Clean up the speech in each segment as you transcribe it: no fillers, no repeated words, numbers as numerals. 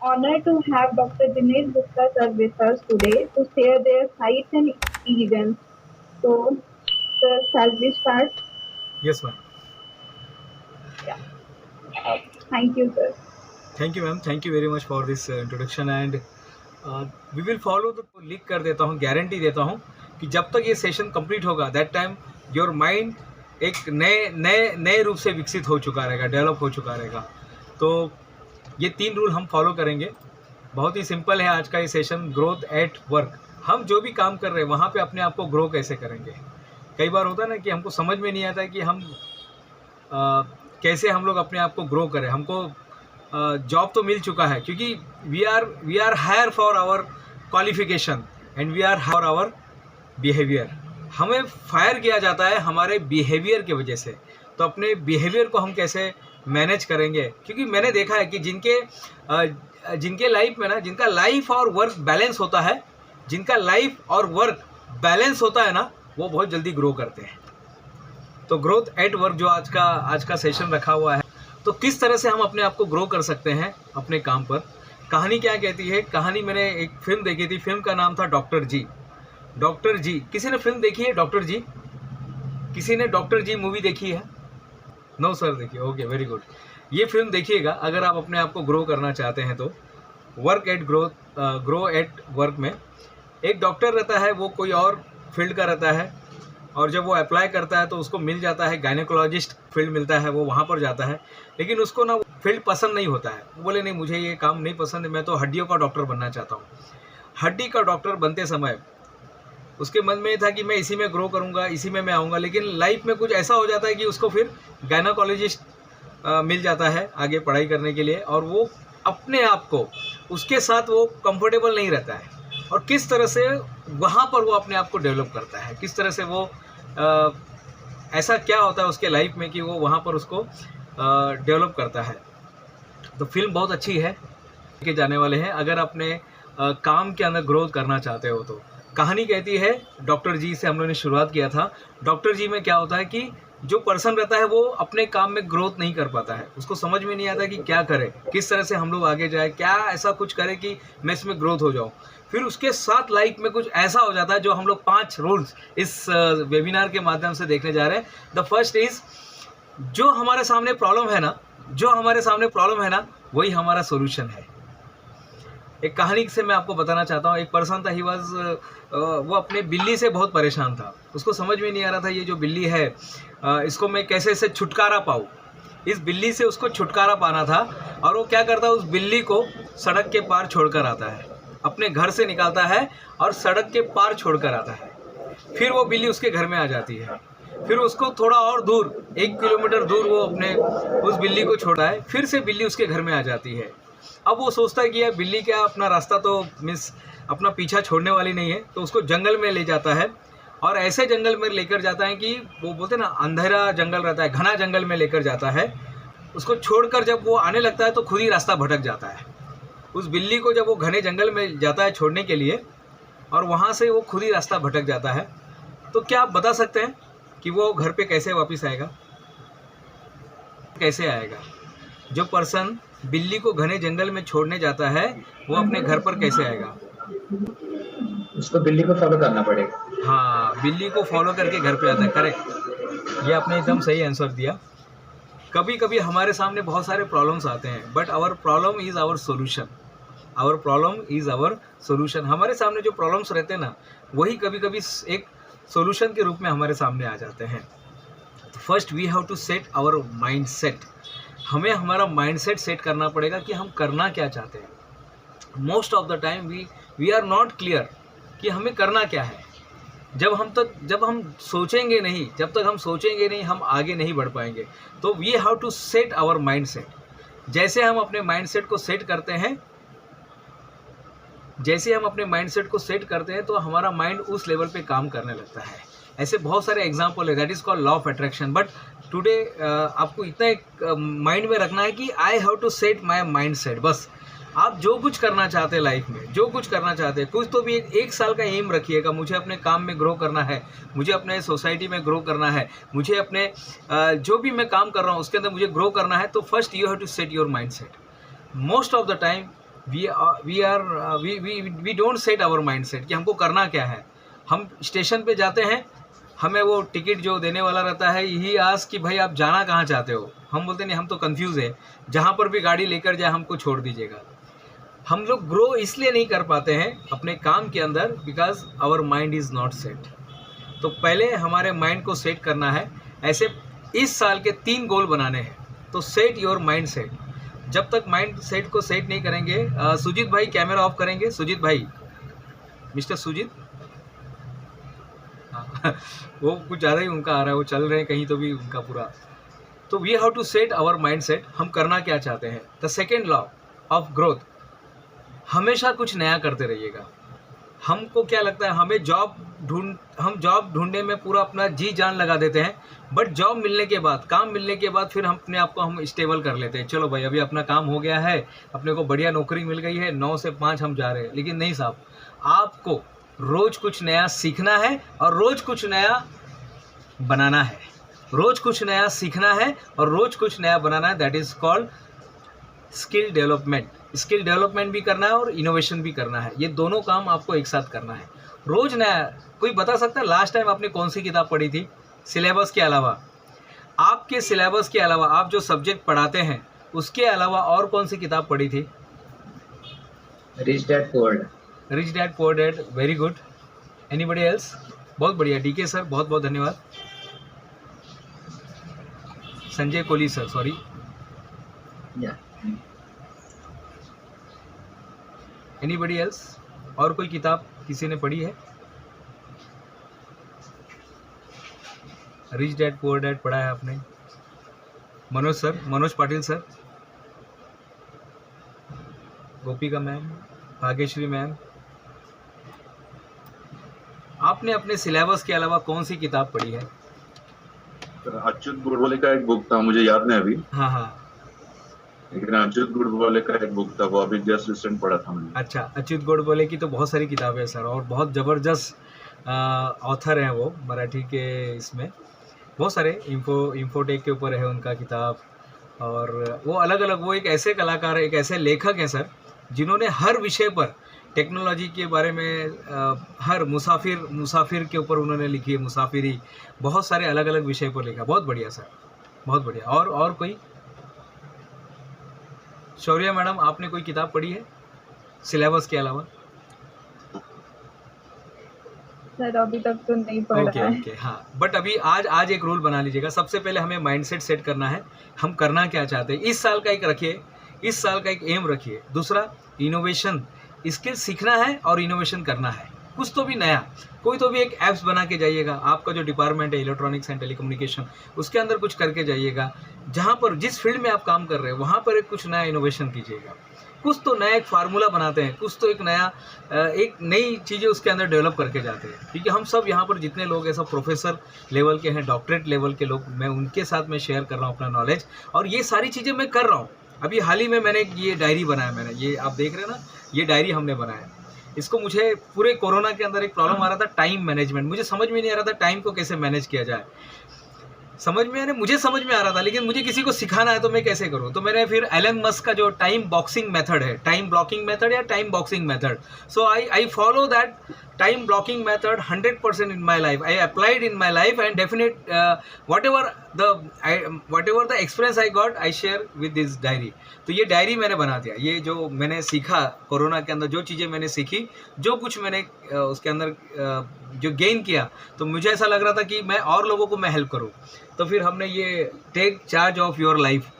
honor to have Dr. Dinesh Gupta sir with us today to share their sights and experience. So, sir, shall we start? Yes, ma'am. Yeah. Thank you, sir. Thank you, ma'am. Thank you very much for this introduction and we will follow the लिख कर देता हूँ, guarantee देता हूँ कि जब तक ये सेशन कंप्लीट होगा दैट टाइम योर माइंड एक नए रूप से विकसित हो चुका रहेगा, डेवलप हो चुका रहेगा। तो ये 3 रूल हम फॉलो करेंगे। बहुत ही सिंपल है आज का ये सेशन, ग्रोथ एट वर्क। हम जो भी काम कर रहे हैं वहाँ पे अपने आप को ग्रो कैसे करेंगे। कई बार होता है ना कि हमको समझ में नहीं आता है कि हम कैसे हम लोग अपने आप को ग्रो करें। हमको जॉब तो मिल चुका है क्योंकि we are hire for our qualification and we are for our behaviour. हमें फायर किया जाता है हमारे बिहेवियर की वजह से। तो अपने बिहेवियर को हम कैसे मैनेज करेंगे, क्योंकि मैंने देखा है कि जिनके लाइफ में ना, जिनका लाइफ और वर्क बैलेंस होता है, जिनका लाइफ और वर्क बैलेंस होता है ना, वो बहुत जल्दी ग्रो करते हैं। तो ग्रोथ एट वर्क जो आज का सेशन रखा हुआ है, तो किस तरह से हम अपने आप को ग्रो कर सकते हैं अपने काम पर। कहानी क्या कहती है, कहानी मैंने एक फिल्म देखी थी, फिल्म का नाम था डॉक्टर जी। डॉक्टर जी, किसी ने फिल्म देखी है डॉक्टर जी? किसी ने डॉक्टर जी मूवी देखी है? नो सर देखिए, ओके वेरी गुड। ये फिल्म देखिएगा अगर आप अपने आप को ग्रो करना चाहते हैं तो। ग्रो एट वर्क में एक डॉक्टर रहता है, वो कोई और फील्ड का रहता है, और जब वो अप्लाई करता है तो उसको मिल जाता है गायनेकोलॉजिस्ट फील्ड मिलता है, वो वहाँ पर जाता है। लेकिन उसको ना फील्ड पसंद नहीं होता है। वो बोले नहीं, मुझे ये काम नहीं पसंद है, मैं तो हड्डियों का डॉक्टर बनना चाहता हूँ। हड्डी का डॉक्टर बनते समय उसके मन में था कि मैं इसी में ग्रो करूँगा, इसी में मैं आऊँगा। लेकिन लाइफ में कुछ ऐसा हो जाता है कि उसको फिर गायनेकोलॉजिस्ट मिल जाता है आगे पढ़ाई करने के लिए, और वो अपने आप को उसके साथ वो कंफर्टेबल नहीं रहता है। और किस तरह से वहाँ पर वो अपने आप को डेवलप करता है, किस तरह से वो ऐसा क्या होता है उसके लाइफ में कि वो वहाँ पर उसको डेवलप करता है। तो फिल्म बहुत अच्छी है, के जाने वाले हैं अगर अपने काम के अंदर ग्रोथ करना चाहते हो तो। कहानी कहती है, डॉक्टर जी से हम लोगों ने शुरुआत किया था। डॉक्टर जी में क्या होता है कि जो पर्सन रहता है वो अपने काम में ग्रोथ नहीं कर पाता है, उसको समझ में नहीं आता कि क्या करे, किस तरह से हम लोग आगे जाए, क्या ऐसा कुछ करे कि मैं इसमें ग्रोथ हो जाऊँ। फिर उसके साथ लाइफ में कुछ ऐसा हो जाता है जो हम लोग 5 रूल्स इस वेबिनार के माध्यम से देखने जा रहे हैं। द फर्स्ट इज, जो हमारे सामने प्रॉब्लम है ना, वही हमारा सोल्यूशन है। एक कहानी से मैं आपको बताना चाहता हूँ। एक पर्सन था, वो अपने बिल्ली से बहुत परेशान था। उसको समझ में नहीं आ रहा था ये जो बिल्ली है इसको मैं कैसे से छुटकारा पाऊँ। इस बिल्ली से उसको छुटकारा पाना था, और वो क्या करता है, उस बिल्ली को सड़क के पार छोड़कर आता है, अपने घर से निकालता है और सड़क के पार छोड़कर आता है। फिर वो बिल्ली उसके घर में आ जाती है। फिर उसको थोड़ा और दूर, 1 किलोमीटर दूर वो अपने उस बिल्ली को छोड़ा है। फिर से बिल्ली उसके घर में आ जाती है। अब वो सोचता है कि यार बिल्ली क्या अपना रास्ता तो अपना पीछा छोड़ने वाली नहीं है, तो उसको जंगल में ले जाता है। और ऐसे जंगल में लेकर जाता है कि वो बोलते ना, अंधेरा जंगल रहता है, घना जंगल में लेकर जाता है। उसको छोड़कर जब वो आने लगता है तो खुद ही रास्ता भटक जाता है। उस बिल्ली को जब वो घने जंगल में जाता है छोड़ने के लिए, और वहाँ से वो खुद ही रास्ता भटक जाता है, तो क्या आप बता सकते हैं कि वो घर पे कैसे वापस आएगा? कैसे आएगा? जो पर्सन बिल्ली को घने जंगल में छोड़ने जाता है, वो अपने घर पर कैसे आएगा? उसको बिल्ली को फॉलो करना पड़ेगा। हाँ, बिल्ली को फॉलो करके घर पे आता है। करेक्ट, ये आपने एकदम सही आंसर दिया। कभी कभी हमारे सामने बहुत सारे प्रॉब्लम्स आते हैं, but our problem is our solution. Our problem is our solution. हमारे सामने जो प्रॉब्लम्स रहते हैं ना, वही कभी कभी एक सोल्यूशन के रूप में हमारे सामने आ जाते हैं। First we have to set our mind set. हमें हमारा माइंड सेट करना पड़ेगा कि हम करना क्या चाहते हैं। Most of the time we are not clear कि हमें करना क्या है। जब हम सोचेंगे नहीं, हम आगे नहीं बढ़ पाएंगे। तो we have to set our mind set. जैसे हम अपने माइंड सेट को सेट करते हैं, तो हमारा माइंड उस लेवल पे काम करने लगता है। ऐसे बहुत सारे एग्जाम्पल है, that is called law of attraction. But today आपको इतना एक माइंड में रखना है कि I have to set my mind set. बस आप जो कुछ करना चाहते हैं लाइफ में, कुछ तो भी एक साल का एम रखिएगा। मुझे अपने काम में ग्रो करना है, मुझे अपने सोसाइटी में ग्रो करना है, मुझे अपने जो भी मैं काम कर रहा हूँ उसके अंदर मुझे ग्रो करना है। तो first you have to set your mind set. Most of the time we don't set our mind set कि हमको करना क्या है। हम स्टेशन पे जाते हैं, हमें वो टिकट जो देने वाला रहता है यही आस कि भाई आप जाना कहाँ चाहते हो, हम बोलते नहीं हम तो कंफ्यूज है, जहाँ पर भी गाड़ी लेकर जाए हमको छोड़ दीजिएगा। हम लोग ग्रो इसलिए नहीं कर पाते हैं अपने काम के अंदर because our mind is not set. तो पहले हमारे माइंड को सेट करना है। ऐसे इस साल के 3 गोल बनाने हैं, तो सेट योर माइंड सेट। जब तक माइंड सेट को सेट नहीं करेंगे, सुजीत भाई कैमरा ऑफ करेंगे, सुजीत भाई, मिस्टर सुजीत, हाँ वो कुछ ज़्यादा ही उनका आ रहा है, वो चल रहे हैं कहीं तो भी उनका पूरा। तो we have to set our mind set, हम करना क्या चाहते हैं। The second law of growth, हमेशा कुछ नया करते रहिएगा। हमको क्या लगता है, हम जॉब ढूंढने में पूरा अपना जी जान लगा देते हैं, बट जॉब मिलने के बाद, काम मिलने के बाद फिर हम अपने आप को हम स्टेबल कर लेते हैं। चलो भाई अभी अपना काम हो गया है, अपने को बढ़िया नौकरी मिल गई है, 9 से 5 हम जा रहे हैं। लेकिन नहीं साहब, आपको रोज़ कुछ नया सीखना है और रोज़ कुछ नया बनाना है। रोज़ कुछ नया सीखना है और रोज़ कुछ नया बनाना है। That is called skill development. Skill development भी करना है और इनोवेशन भी करना है। ये दोनों काम आपको एक साथ करना है। रोज़ नया। कोई बता सकता है लास्ट टाइम आपने कौन सी किताब पढ़ी थी सिलेबस के अलावा? आपके सिलेबस के अलावा, आप जो सब्जेक्ट पढ़ाते हैं उसके अलावा और कौन सी किताब पढ़ी थी? Rich dad poor dad. Rich dad poor dad, very good. Anybody else? बहुत बढ़िया, डीके सर बहुत बहुत धन्यवाद। Sanjay Kohli sir, sorry. Anybody else? और कोई किताब किसी ने पढ़ी है? रिच डैड पुअर डैड पढ़ा है आपने? मनोज सर, मनोज पाटिल सर, गोपिका मैम, भाग्यश्री मैम, आपने अपने सिलेबस के अलावा कौन सी किताब पढ़ी है? अच्युत गोडबोले का एक बुक था, मुझे याद नहीं अभी, हाँ हाँ, लेकिन अच्युत गोडबोले का एक बुक था, वो अभी जस्ट रिसेंट पढ़ा था मैंने। अच्छा, अच्युत गोडबोले की तो बहुत सारी किताबें हैं सर, और बहुत ज़बरदस्त ऑथर हैं वो मराठी के। इसमें बहुत सारे इंफोटेक के ऊपर है उनका किताब, और वो अलग अलग, वो एक ऐसे कलाकार, एक ऐसे लेखक हैं सर जिन्होंने हर विषय पर, टेक्नोलॉजी के बारे में, हर मुसाफिर के ऊपर उन्होंने लिखी है, मुसाफिरी, बहुत सारे अलग अलग विषय पर लिखा। बहुत बढ़िया सर, बहुत बढ़िया। और कोई? शौर्या मैडम, आपने कोई किताब पढ़ी है सिलेबस के अलावा? सर अभी तक तो नहीं पढ़ा है। ओके, हाँ। बट अभी आज एक रूल बना लीजिएगा। सबसे पहले हमें माइंडसेट सेट करना है, हम करना क्या चाहते हैं। इस साल का एक रखिए, इस साल का एक एम रखिए। दूसरा, इनोवेशन, स्किल सीखना है और इनोवेशन करना है, कुछ तो भी नया। कोई तो भी एक ऐप्स बना के जाइएगा। आपका जो डिपार्टमेंट है इलेक्ट्रॉनिक्स एंड टेलीकम्युनिकेशन, उसके अंदर कुछ करके जाइएगा। जहाँ पर, जिस फील्ड में आप काम कर रहे हैं वहाँ पर एक कुछ नया इनोवेशन कीजिएगा। कुछ तो नया एक फार्मूला बनाते हैं, कुछ तो एक नई चीज़ें उसके अंदर डेवलप करके जाते हैं। क्योंकि हम सब यहाँ पर जितने लोग हैं सब प्रोफेसर लेवल के हैं, डॉक्टरेट लेवल के लोग, मैं उनके साथ में शेयर कर रहा हूँ अपना नॉलेज, और ये सारी चीज़ें मैं कर रहा हूँ। अभी हाल ही में मैंने ये डायरी बनाया, मैंने ये आप देख रहे हैं ना, ये डायरी हमने बनाया। इसको मुझे पूरे कोरोना के अंदर एक प्रॉब्लम आ रहा था, टाइम मैनेजमेंट। मुझे समझ में नहीं आ रहा था टाइम को कैसे मैनेज किया जाए। मुझे समझ में आ रहा था, लेकिन मुझे किसी को सिखाना है तो मैं कैसे करूं। तो मैंने फिर एलन मस्क का जो टाइम बॉक्सिंग मेथड है, टाइम ब्लॉकिंग मेथड या time boxing method, so I follow that time blocking method 100% in my life. I applied in my life and definite whatever the experience I got, I share with this diary. तो ये diary मैंने बना दिया। ये जो मैंने सीखा corona के अंदर, जो चीज़ें मैंने सीखी, जो कुछ मैंने उसके अंदर जो गेन किया, तो मुझे ऐसा लग रहा था कि मैं और लोगों को मैं हेल्प करूँ। तो फिर हमने ये take charge of your life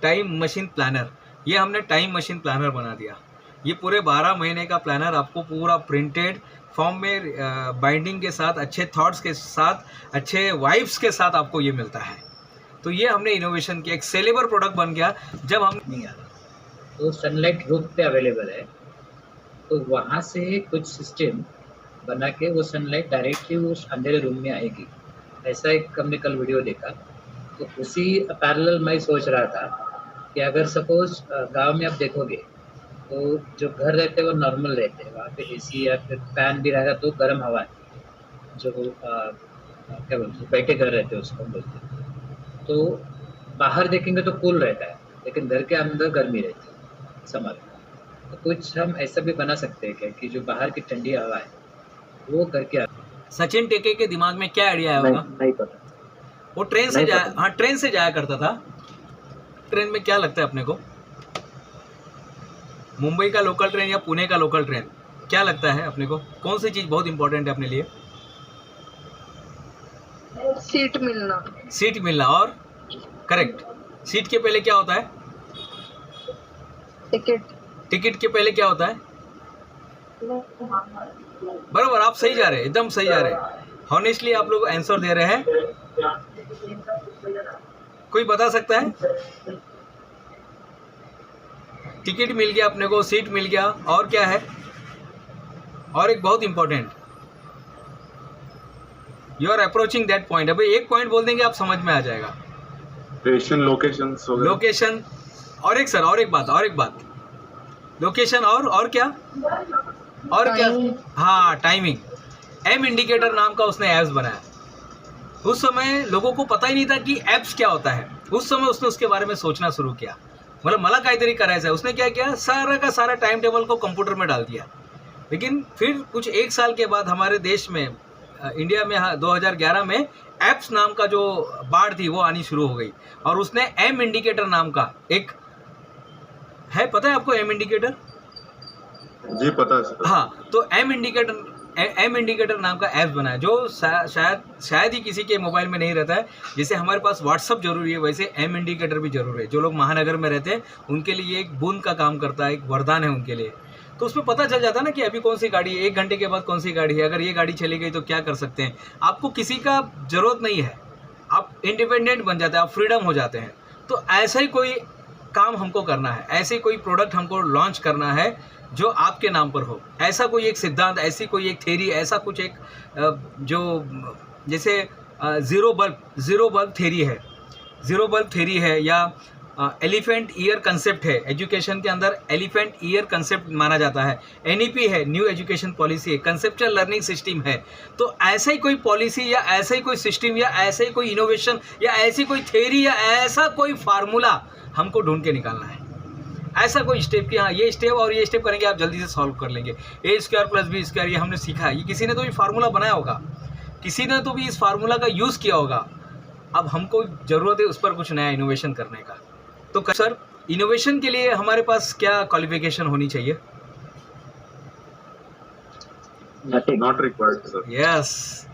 time machine planner, ये हमने टाइम मशीन प्लानर बना दिया। ये पूरे 12 महीने का प्लानर आपको पूरा प्रिंटेड फॉर्म में, बाइंडिंग के साथ, अच्छे थॉट्स के साथ, अच्छे वाइब्स के साथ आपको ये मिलता है। तो ये हमने इनोवेशन किया, एक सेलेबर प्रोडक्ट बन गया। जब हम नहीं आ रहा तो सनलाइट रूफ पे अवेलेबल है, तो वहाँ से कुछ सिस्टम बना के वो सनलाइट डायरेक्टली उस अंधेरे रूम में आएगी। ऐसा एक हमने कल वीडियो देखा। तो उसी पैरेलल मैं सोच रहा था कि अगर सपोज गांव में आप देखोगे तो जो घर रहते हैं वो नॉर्मल रहते हैं, वहाँ पे एसी या फिर फैन भी रहेगा तो गर्म हवा है, जो क्या बोलते हैं, बैठे घर रहते हैं उसको बोलते हैं। तो बाहर देखेंगे तो कूल रहता है, लेकिन घर के अंदर गर्मी रहती है। समर। तो कुछ हम ऐसा भी बना सकते हैं क्या कि जो बाहर की ठंडी हवा है वो करके सचिन टेके के दिमाग में क्या आइडिया आया होगा? नहीं पता। वो ट्रेन से नहीं जाया, पता। हाँ ट्रेन से जाया करता था। ट्रेन में क्या लगता है अपने को? मुंबई का लोकल ट्रेन या पुणे का लोकल ट्रेन, क्या लगता है अपने को? कौन सी चीज़ बहुत इंपॉर्टेंट है अपने लिए? सीट मिलना। सीट मिलना। और करेक्ट, सीट के पहले क्या होता है? टिकट। टिकट के पहले क्या होता है? बराबर, आप सही जा रहे हैं, एकदम सही जा रहे हैं। हॉनेस्टली आप लोग आंसर दे रहे हैं। कोई बता सकता है? टिकट मिल गया अपने को, सीट मिल गया, और क्या है? और एक बहुत important, you are approaching that point. अभी एक पॉइंट बोल देंगे आप समझ में आ जाएगा। स्टेशन लोकेशंस वगैरह। लोकेशन, और एक सर, और एक बात, लोकेशन और क्या? और क्या? हाँ, टाइमिंग। एम इंडिकेटर नाम का उसने एप्स बनाया। उस समय लोगों को पता ही नहीं था कि एप्स क्या होता है। उस समय उसने उसके बारे में सोचना शुरू किया, मतलब मला काहीतरी करायचं है। उसने क्या किया, सारा का सारा टाइम टेबल को कंप्यूटर में डाल दिया। लेकिन फिर कुछ एक साल के बाद हमारे देश में, इंडिया में 2011 में एप्स नाम का जो बाढ़ थी वो आनी शुरू हो गई, और उसने एम इंडिकेटर नाम का एक है, पता है आपको एम इंडिकेटर? जी पता है सर। हाँ, तो एम इंडिकेटर नाम का ऐप बनाया, जो शायद ही किसी के मोबाइल में नहीं रहता है। जैसे हमारे पास व्हाट्सअप जरूरी है, वैसे एम इंडिकेटर भी जरूरी है। जो लोग महानगर में रहते हैं उनके लिए एक बूंद का काम करता है, एक वरदान है उनके लिए। तो उसमें पता चल जाता है ना कि अभी कौन सी गाड़ी है, 1 घंटे के बाद कौन सी गाड़ी है, अगर ये गाड़ी चली गई तो क्या कर सकते हैं। आपको किसी का जरूरत नहीं है, आप इंडिपेंडेंट बन जाते हैं, आप फ्रीडम हो जाते हैं। तो ऐसा ही कोई काम हमको करना है, ऐसे कोई प्रोडक्ट हमको लॉन्च करना है जो आपके नाम पर हो। ऐसा कोई एक सिद्धांत, ऐसी कोई एक थ्योरी, ऐसा कुछ एक जो जैसे ज़ीरो बल्ब थ्योरी है, या एलिफेंट ईयर कंसेप्ट है। एजुकेशन के अंदर एलिफेंट ईयर कंसेप्ट माना जाता है। NEP है, न्यू एजुकेशन पॉलिसी है, कंसेप्चुअल लर्निंग सिस्टम है। तो ऐसा ही कोई पॉलिसी या ऐसा ही कोई सिस्टम या ऐसा ही कोई इनोवेशन या ऐसी कोई थ्योरी या ऐसा कोई फार्मूला हमको ढूंढ के निकालना है। ऐसा कोई स्टेप कि हाँ ये स्टेप और ये स्टेप करेंगे आप जल्दी से सॉल्व कर लेंगे। A² + B², ये हमने सीखा है, ये किसी ने तो भी फार्मूला बनाया होगा, किसी ने तो भी इस फार्मूला का यूज़ किया होगा। अब हमको ज़रूरत है उस पर कुछ नया इनोवेशन करने का। तो सर, इनोवेशन के लिए हमारे पास क्या क्वालिफिकेशन होनी चाहिए? Not required sir. यस,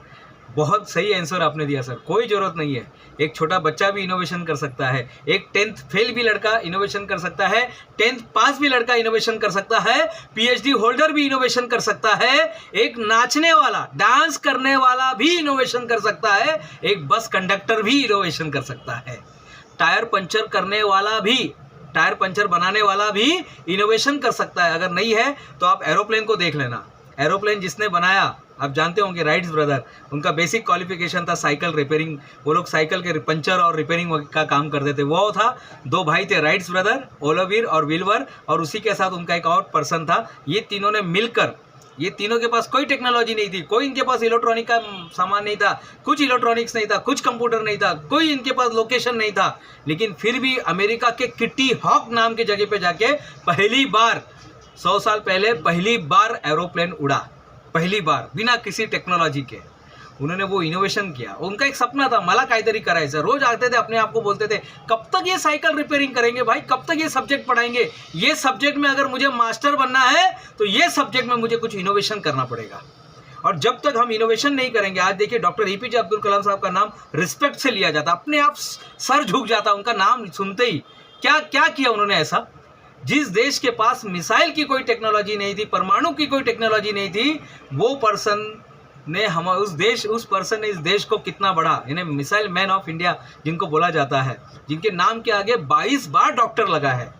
बहुत सही आंसर आपने दिया सर। कोई ज़रूरत नहीं है। एक छोटा बच्चा भी इनोवेशन कर सकता है, एक 10th फेल भी लड़का इनोवेशन कर सकता है, 10th पास भी लड़का इनोवेशन कर सकता है, PhD होल्डर भी इनोवेशन कर सकता है, एक नाचने वाला, डांस करने वाला भी इनोवेशन कर सकता है, एक बस कंडक्टर भी इनोवेशन कर सकता है, टायर पंचर करने वाला भी, टायर पंचर बनाने वाला भी इनोवेशन कर सकता है। अगर नहीं है तो आप एरोप्लेन को देख लेना। एरोप्लेन जिसने बनाया आप जानते होंगे, राइट्स ब्रदर। उनका बेसिक क्वालिफिकेशन था साइकिल रिपेयरिंग। वो लोग साइकिल के पंचर और रिपेयरिंग का काम करते थे। वो था, 2 भाई थे, राइट्स ब्रदर, ओलिवर और विल्बर, और उसी के साथ उनका एक और पर्सन था। ये तीनों ने मिलकर, ये तीनों के पास कोई टेक्नोलॉजी नहीं थी, कोई इनके पास इलेक्ट्रॉनिक का सामान नहीं था, कुछ इलेक्ट्रॉनिक्स नहीं था, कुछ कंप्यूटर नहीं था, कोई इनके पास लोकेशन नहीं था। लेकिन फिर भी अमेरिका के किटी हॉक नाम की जगह पे जाके पहली बार 100 साल पहले पहली बार एरोप्लेन उड़ा, पहली बार बिना किसी टेक्नोलॉजी के। उन्होंने वो इनोवेशन किया। उनका एक सपना था, मला काहीतरी करायचं। रोज आते थे, अपने आप को बोलते थे, कब तक ये साइकिल रिपेयरिंग करेंगे भाई, कब तक ये सब्जेक्ट पढ़ाएंगे। ये सब्जेक्ट में अगर मुझे मास्टर बनना है तो ये सब्जेक्ट में मुझे कुछ इनोवेशन करना पड़ेगा। और जब तक हम इनोवेशन नहीं करेंगे, आज देखिए डॉक्टर APJ अब्दुल कलाम साहब का नाम रिस्पेक्ट से लिया जाता, अपने आप सर झुक जाता उनका नाम सुनते ही। क्या क्या किया उन्होंने ऐसा? जिस देश के पास मिसाइल की कोई टेक्नोलॉजी नहीं थी, परमाणु की कोई टेक्नोलॉजी नहीं थी, वो पर्सन ने उस पर्सन ने इस देश को कितना बड़ा, इन्हें मिसाइल मैन ऑफ इंडिया जिनको बोला जाता है, जिनके नाम के आगे 22 बार डॉक्टर लगा है,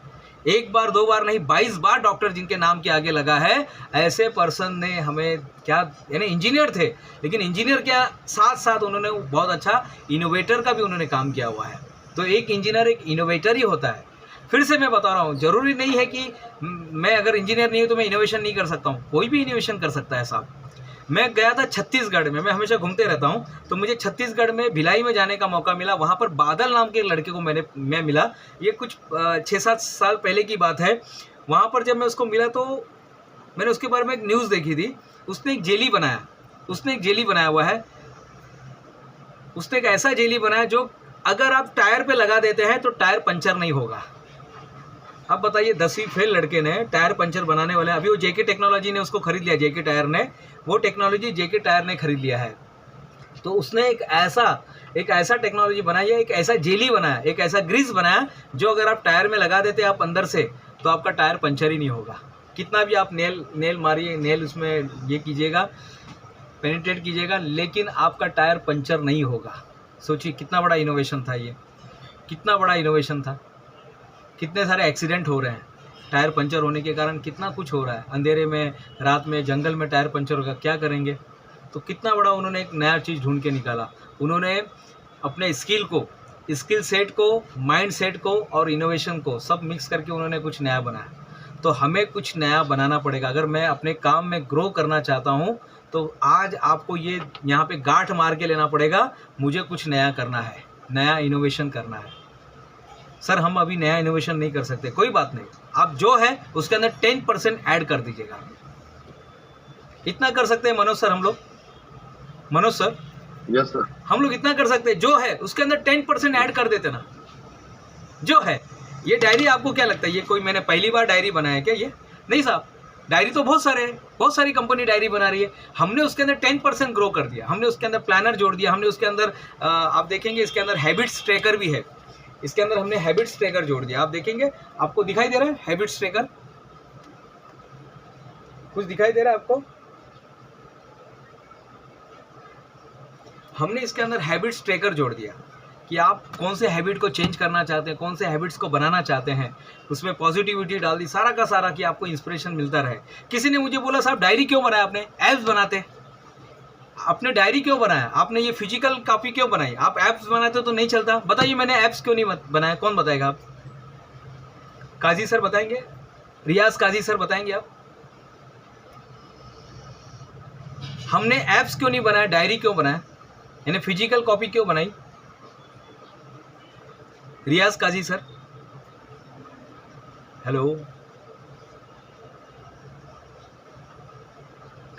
1 बार 2 बार नहीं, 22 बार डॉक्टर जिनके नाम के आगे लगा है, ऐसे पर्सन ने हमें क्या, यानी इंजीनियर थे, लेकिन इंजीनियर के साथ साथ उन्होंने बहुत अच्छा इनोवेटर का भी उन्होंने काम किया हुआ है। तो एक इंजीनियर एक इनोवेटर ही होता है। फिर से मैं बता रहा हूँ, ज़रूरी नहीं है कि मैं अगर इंजीनियर नहीं हूँ तो मैं इनोवेशन नहीं कर सकता हूँ। कोई भी इनोवेशन कर सकता है साहब। मैं गया था छत्तीसगढ़ में, मैं हमेशा घूमते रहता हूँ, तो मुझे छत्तीसगढ़ में भिलाई में जाने का मौका मिला। वहाँ पर बादल नाम के लड़के को मैं मिला। ये कुछ 6-7 साल पहले की बात है। वहाँ पर जब मैं उसको मिला तो मैंने उसके बारे में एक न्यूज़ देखी थी। उसने एक जेली बनाया हुआ है। उसने एक ऐसा जेली बनाया जो अगर आप टायर पे लगा देते हैं तो टायर पंचर नहीं होगा। अब बताइए 10वीं फेल लड़के ने टायर पंचर बनाने वाले, अभी वो जेके टेक्नोलॉजी ने उसको खरीद लिया, जेके टायर ने वो टेक्नोलॉजी जेके टायर ने खरीद लिया है। तो उसने एक ऐसा टेक्नोलॉजी बनाई है, एक ऐसा जेली बनाया, एक ऐसा ग्रीस बनाया जो अगर आप टायर में लगा देते हैं आप अंदर से तो आपका टायर पंचर ही नहीं होगा। कितना भी आप नेल मारिए, नेल उसमें ये कीजिएगा, पेनिट्रेट कीजिएगा, लेकिन आपका टायर पंचर नहीं होगा। सोचिए कितना बड़ा इनोवेशन था ये, कितना बड़ा इनोवेशन था। कितने सारे एक्सीडेंट हो रहे हैं टायर पंचर होने के कारण, कितना कुछ हो रहा है। अंधेरे में, रात में, जंगल में टायर पंचर होगा, क्या करेंगे। तो कितना बड़ा उन्होंने एक नया चीज़ ढूंढ के निकाला। उन्होंने अपने स्किल सेट को, माइंड सेट को और इनोवेशन को सब मिक्स करके उन्होंने कुछ नया बनाया। तो हमें कुछ नया बनाना पड़ेगा। अगर मैं अपने काम में ग्रो करना चाहता हूँ तो आज आपको ये यहाँ पे गांठ मार के लेना पड़ेगा, मुझे कुछ नया करना है, नया इनोवेशन करना है। सर हम अभी नया इनोवेशन नहीं कर सकते, कोई बात नहीं, आप जो है उसके अंदर 10% ऐड कर दीजिएगा। इतना कर सकते हैं मनोज सर, हम लोग, मनोज सर, यस सर, हम लोग इतना कर सकते हैं, जो है उसके अंदर 10% ऐड कर देते ना, जो है। ये डायरी आपको क्या लगता है, ये कोई मैंने पहली बार डायरी बनाया है क्या? ये नहीं साहब, डायरी तो बहुत सारे हैं, बहुत सारी कंपनी डायरी बना रही है। हमने उसके अंदर 10% ग्रो कर दिया, हमने उसके अंदर प्लानर जोड़ दिया, हमने उसके अंदर आप देखेंगे इसके अंदर हैबिट्स ट्रैकर भी है। इसके अंदर हमने हैबिट्स ट्रैकर जोड़ दिया। आप देखेंगे, आपको दिखाई दे रहा है हैबिट्स ट्रैकर? कुछ दिखाई दे रहा है आपको? हमने इसके अंदर हैबिट्स ट्रैकर जोड़ दिया कि आप कौन से हैबिट को चेंज करना चाहते हैं, कौन से हैबिट्स को बनाना चाहते हैं। उसमें पॉजिटिविटी डाल दी, सारा का सारा, कि आपको इंस्पिरेशन मिलता रहे। किसी ने मुझे बोला साहब डायरी क्यों बनाया आपने? एप्स बनाते, आपने डायरी क्यों बनाया? आपने ये फिजिकल कॉपी क्यों बनाई? आप ऐप्स बनाते तो नहीं चलता। बताइए मैंने ऐप्स क्यों नहीं बनाया, कौन बताएगा? आप काजी सर बताएंगे, रियाज काजी सर बताएंगे आप? हमने ऐप्स क्यों नहीं बनाया, डायरी क्यों बनाया, यानी फिजिकल कॉपी क्यों बनाई? रियाज काजी सर, हेलो।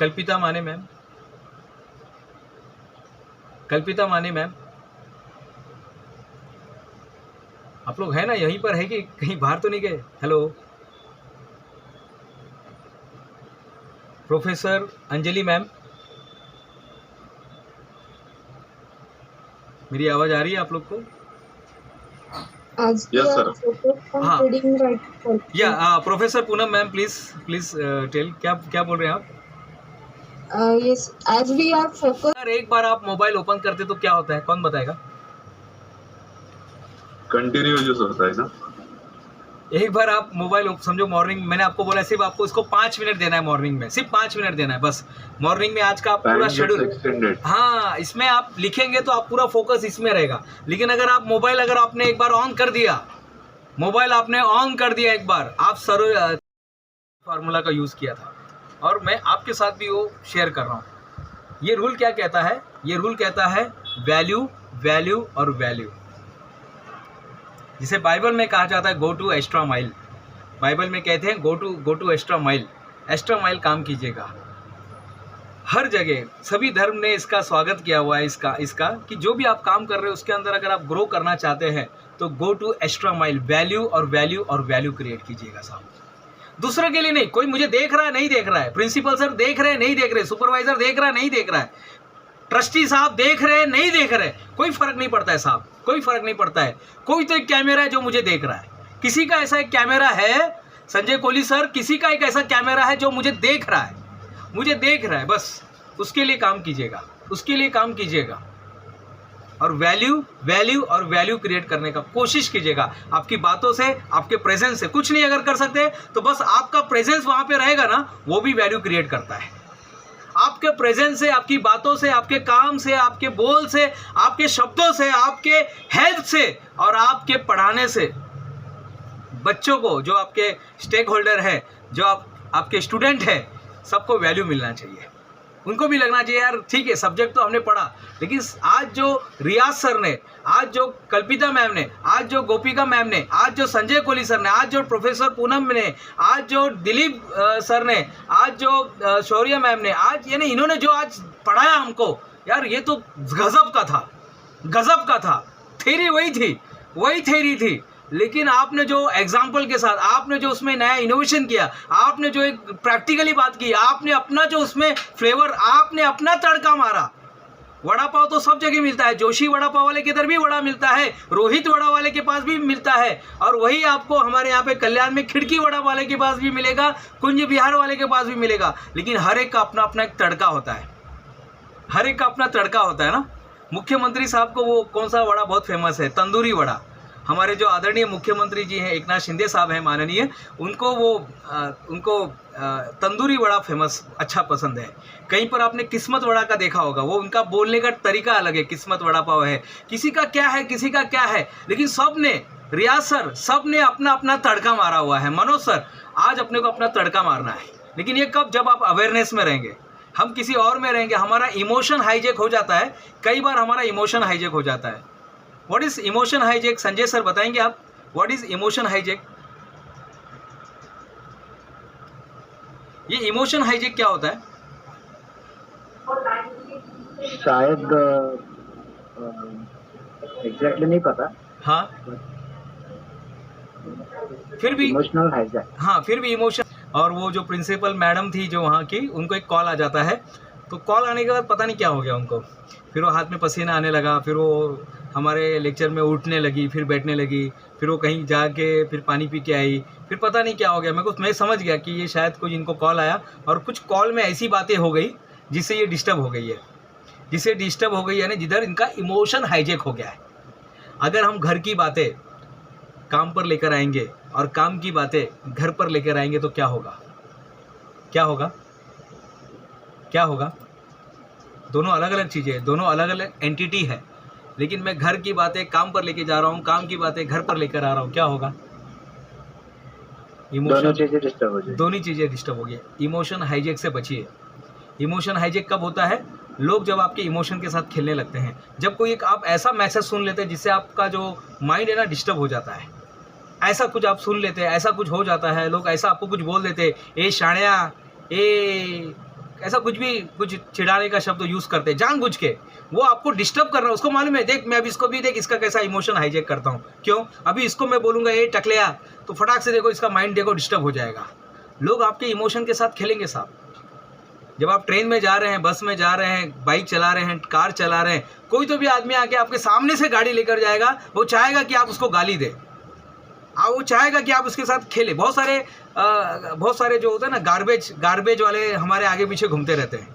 कल्पिता माने मैम, कल्पिता माने मैम, आप लोग हैं ना, यहीं पर है कि कहीं बाहर तो नहीं गए? हेलो। प्रोफेसर अंजलि मैम, मेरी आवाज आ रही है आप लोग को? As we Yes, are sir. focused on हाँ। reading right. या professor Poonam ma'am, please tell, क्या बोल रहे हैं आप? Yes, as we are focused. अगर एक बार आप मोबाइल ओपन करते तो क्या होता है, कौन बताएगा? कंटिन्यू यूज होता है ना। एक बार आप मोबाइल समझो, मॉर्निंग, मैंने आपको बोला सिर्फ आपको इसको 5 मिनट देना है, मॉर्निंग में सिर्फ 5 मिनट देना है बस। मॉर्निंग में आज का आप पूरा शेड्यूल, एक्सटेंडेड। हाँ, इसमें आप लिखेंगे तो आप पूरा फोकस इसमें रहेगा। लेकिन अगर आप मोबाइल, अगर आपने एक बार ऑन कर दिया, मोबाइल आपने ऑन कर दिया एक बार, आप फार्मूला का यूज़ किया था और मैं आपके साथ भी वो शेयर कर रहा हूँ। ये रूल क्या कहता है? ये रूल कहता है वैल्यू, वैल्यू और वैल्यू, जिसे बाइबल में कहा जाता है go to extra mile. Bible में कहते हैं go to extra mile, extra mile काम कीजिएगा। हर जगह सभी धर्म ने इसका स्वागत किया हुआ है, इसका कि जो भी आप काम कर रहे हो उसके अंदर अगर आप ग्रो करना चाहते हैं तो go to extra mile, value और वैल्यू और वैल्यू क्रिएट कीजिएगा साहब। दूसरे के लिए नहीं, कोई मुझे देख रहा है नहीं देख रहा है, प्रिंसिपल सर देख रहे हैं नहीं देख रहे, सुपरवाइजर देख रहा है नहीं देख रहा है, ट्रस्टी साहब देख रहे हैं नहीं देख रहे, कोई फर्क नहीं पड़ता है साहब, कोई फर्क नहीं पड़ता है। कोई तो एक कैमरा है जो मुझे देख रहा है, किसी का ऐसा एक कैमरा है, संजय कोहली सर, किसी का एक ऐसा कैमरा है जो मुझे देख रहा है, मुझे देख रहा है, बस उसके लिए काम कीजिएगा, उसके लिए काम कीजिएगा और वैल्यू और वैल्यू क्रिएट करने का कोशिश कीजिएगा। आपकी बातों से, आपके प्रेजेंस से कुछ नहीं अगर कर सकते तो बस आपका प्रेजेंस वहां पे रहेगा ना, वो भी वैल्यू क्रिएट करता है। आपके प्रेजेंस से, आपकी बातों से, आपके काम से, आपके बोल से, आपके शब्दों से, आपके हेल्थ से और आपके पढ़ाने से बच्चों को, जो आपके स्टेक होल्डर है, जो आपके स्टूडेंट है, सबको वैल्यू मिलना चाहिए। उनको भी लगना चाहिए यार ठीक है सब्जेक्ट तो हमने पढ़ा, लेकिन आज जो रियाज सर ने, आज जो कल्पिता मैम ने, आज जो गोपिका मैम ने, आज जो संजय कोहली सर ने, आज जो प्रोफेसर पूनम ने, आज जो दिलीप सर ने, आज जो शौर्य मैम ने, आज यानी इन्होंने जो आज पढ़ाया हमको, यार ये तो गजब का था, गजब का था। थ्योरी वही थ्योरी थी, लेकिन आपने जो एग्जाम्पल के साथ, आपने जो उसमें नया इनोवेशन किया, आपने जो एक प्रैक्टिकली बात की, आपने अपना जो उसमें फ्लेवर, आपने अपना तड़का मारा। वड़ा पाव तो सब जगह मिलता है, जोशी वड़ा पाव वाले के इधर भी वड़ा मिलता है, रोहित वड़ा वाले के पास भी मिलता है, और वही आपको हमारे यहाँ पे कल्याण में खिड़की वड़ा वाले के पास भी मिलेगा, कुंज बिहार वाले के पास भी मिलेगा। लेकिन हर एक का अपना अपना एक तड़का होता है, हर एक का अपना तड़का होता है ना। मुख्यमंत्री साहब को वो कौन सा वड़ा बहुत फेमस है, तंदूरी वड़ा। हमारे जो आदरणीय मुख्यमंत्री जी हैं एकनाथ शिंदे साहब हैं माननीय, उनको तंदूरी वड़ा फेमस अच्छा पसंद है। कहीं पर आपने किस्मत वड़ा का देखा होगा, वो उनका बोलने का तरीका अलग है, किस्मत वड़ा पाव है, किसी का क्या है, किसी का क्या है, लेकिन सब ने, रियाज सर सब ने अपना अपना तड़का मारा हुआ है। मनोज सर आज अपने को अपना तड़का मारना है, लेकिन ये कब, जब आप अवेयरनेस में रहेंगे। हम किसी और में रहेंगे, हमारा इमोशन हाईजेक हो जाता है, कई बार हमारा इमोशन हाईजेक हो जाता है। What is emotion hijack, Sanjay sir बताएंगे आप, व्हाट इज इमोशन हाईजेक? ये इमोशन हाईजेक क्या होता है? शायद एग्जैक्टली नहीं पता। हाँ फिर भी इमोशनल हाईजैक। हाँ फिर भी इमोशन। और वो जो प्रिंसिपल मैडम थी जो वहाँ की, उनको एक कॉल आ जाता है, तो कॉल आने के बाद पता नहीं क्या हो गया उनको, फिर वो हाथ में पसीना आने लगा, फिर वो हमारे लेक्चर में उठने लगी, फिर बैठने लगी, फिर वो कहीं जाके फिर पानी पी के आई, फिर पता नहीं क्या हो गया। मैं समझ गया कि ये शायद कुछ इनको कॉल आया, और कुछ कॉल में ऐसी बातें हो गई जिससे ये डिस्टर्ब हो गई है, यानी जिधर इनका इमोशन हाईजेक हो गया है। अगर हम घर की बातें काम पर लेकर आएंगे और काम की बातें घर पर लेकर आएंगे तो क्या होगा? दोनों अलग अलग चीज़ें, दोनों अलग अलग एंटिटी है, लेकिन मैं घर की बातें काम पर लेके जा रहा हूँ, काम की बातें घर पर लेकर आ रहा हूँ, क्या होगा? दोनों चीज़ें डिस्टर्ब हो जाएगी, दोनों चीज़ें डिस्टर्ब हो गई। इमोशन हाईजेक से बचिए। इमोशन हाईजेक कब होता है? लोग जब आपके इमोशन के साथ खेलने लगते हैं, जब कोई एक आप ऐसा मैसेज सुन लेते हैं जिससे आपका जो माइंड है ना डिस्टर्ब हो जाता है, ऐसा कुछ आप सुन लेते हैं, ऐसा कुछ हो जाता है, लोग ऐसा आपको कुछ बोल देते हैं, ए शाणिया, ए ऐसा कुछ भी, कुछ चिढ़ाने का शब्द यूज़ करते हैं जानबूझ के, वो आपको डिस्टर्ब कर रहा है, उसको मालूम है, देख मैं अभी इसको भी देख इसका कैसा इमोशन हाईजेक करता हूँ, क्यों? अभी इसको मैं बोलूँगा ए टकलिया, तो फटाक से देखो इसका माइंड देखो डिस्टर्ब हो जाएगा। लोग आपके इमोशन के साथ खेलेंगे साहब। जब आप ट्रेन में जा रहे हैं, बस में जा रहे हैं, बाइक चला रहे हैं, कार चला रहे हैं, कोई तो भी आदमी आके आपके सामने से गाड़ी लेकर जाएगा, वो चाहेगा कि आप उसको गाली दें, वो चाहेगा कि आप उसके साथ खेलें। बहुत सारे जो होता है ना गार्बेज वाले हमारे आगे पीछे घूमते रहते हैं,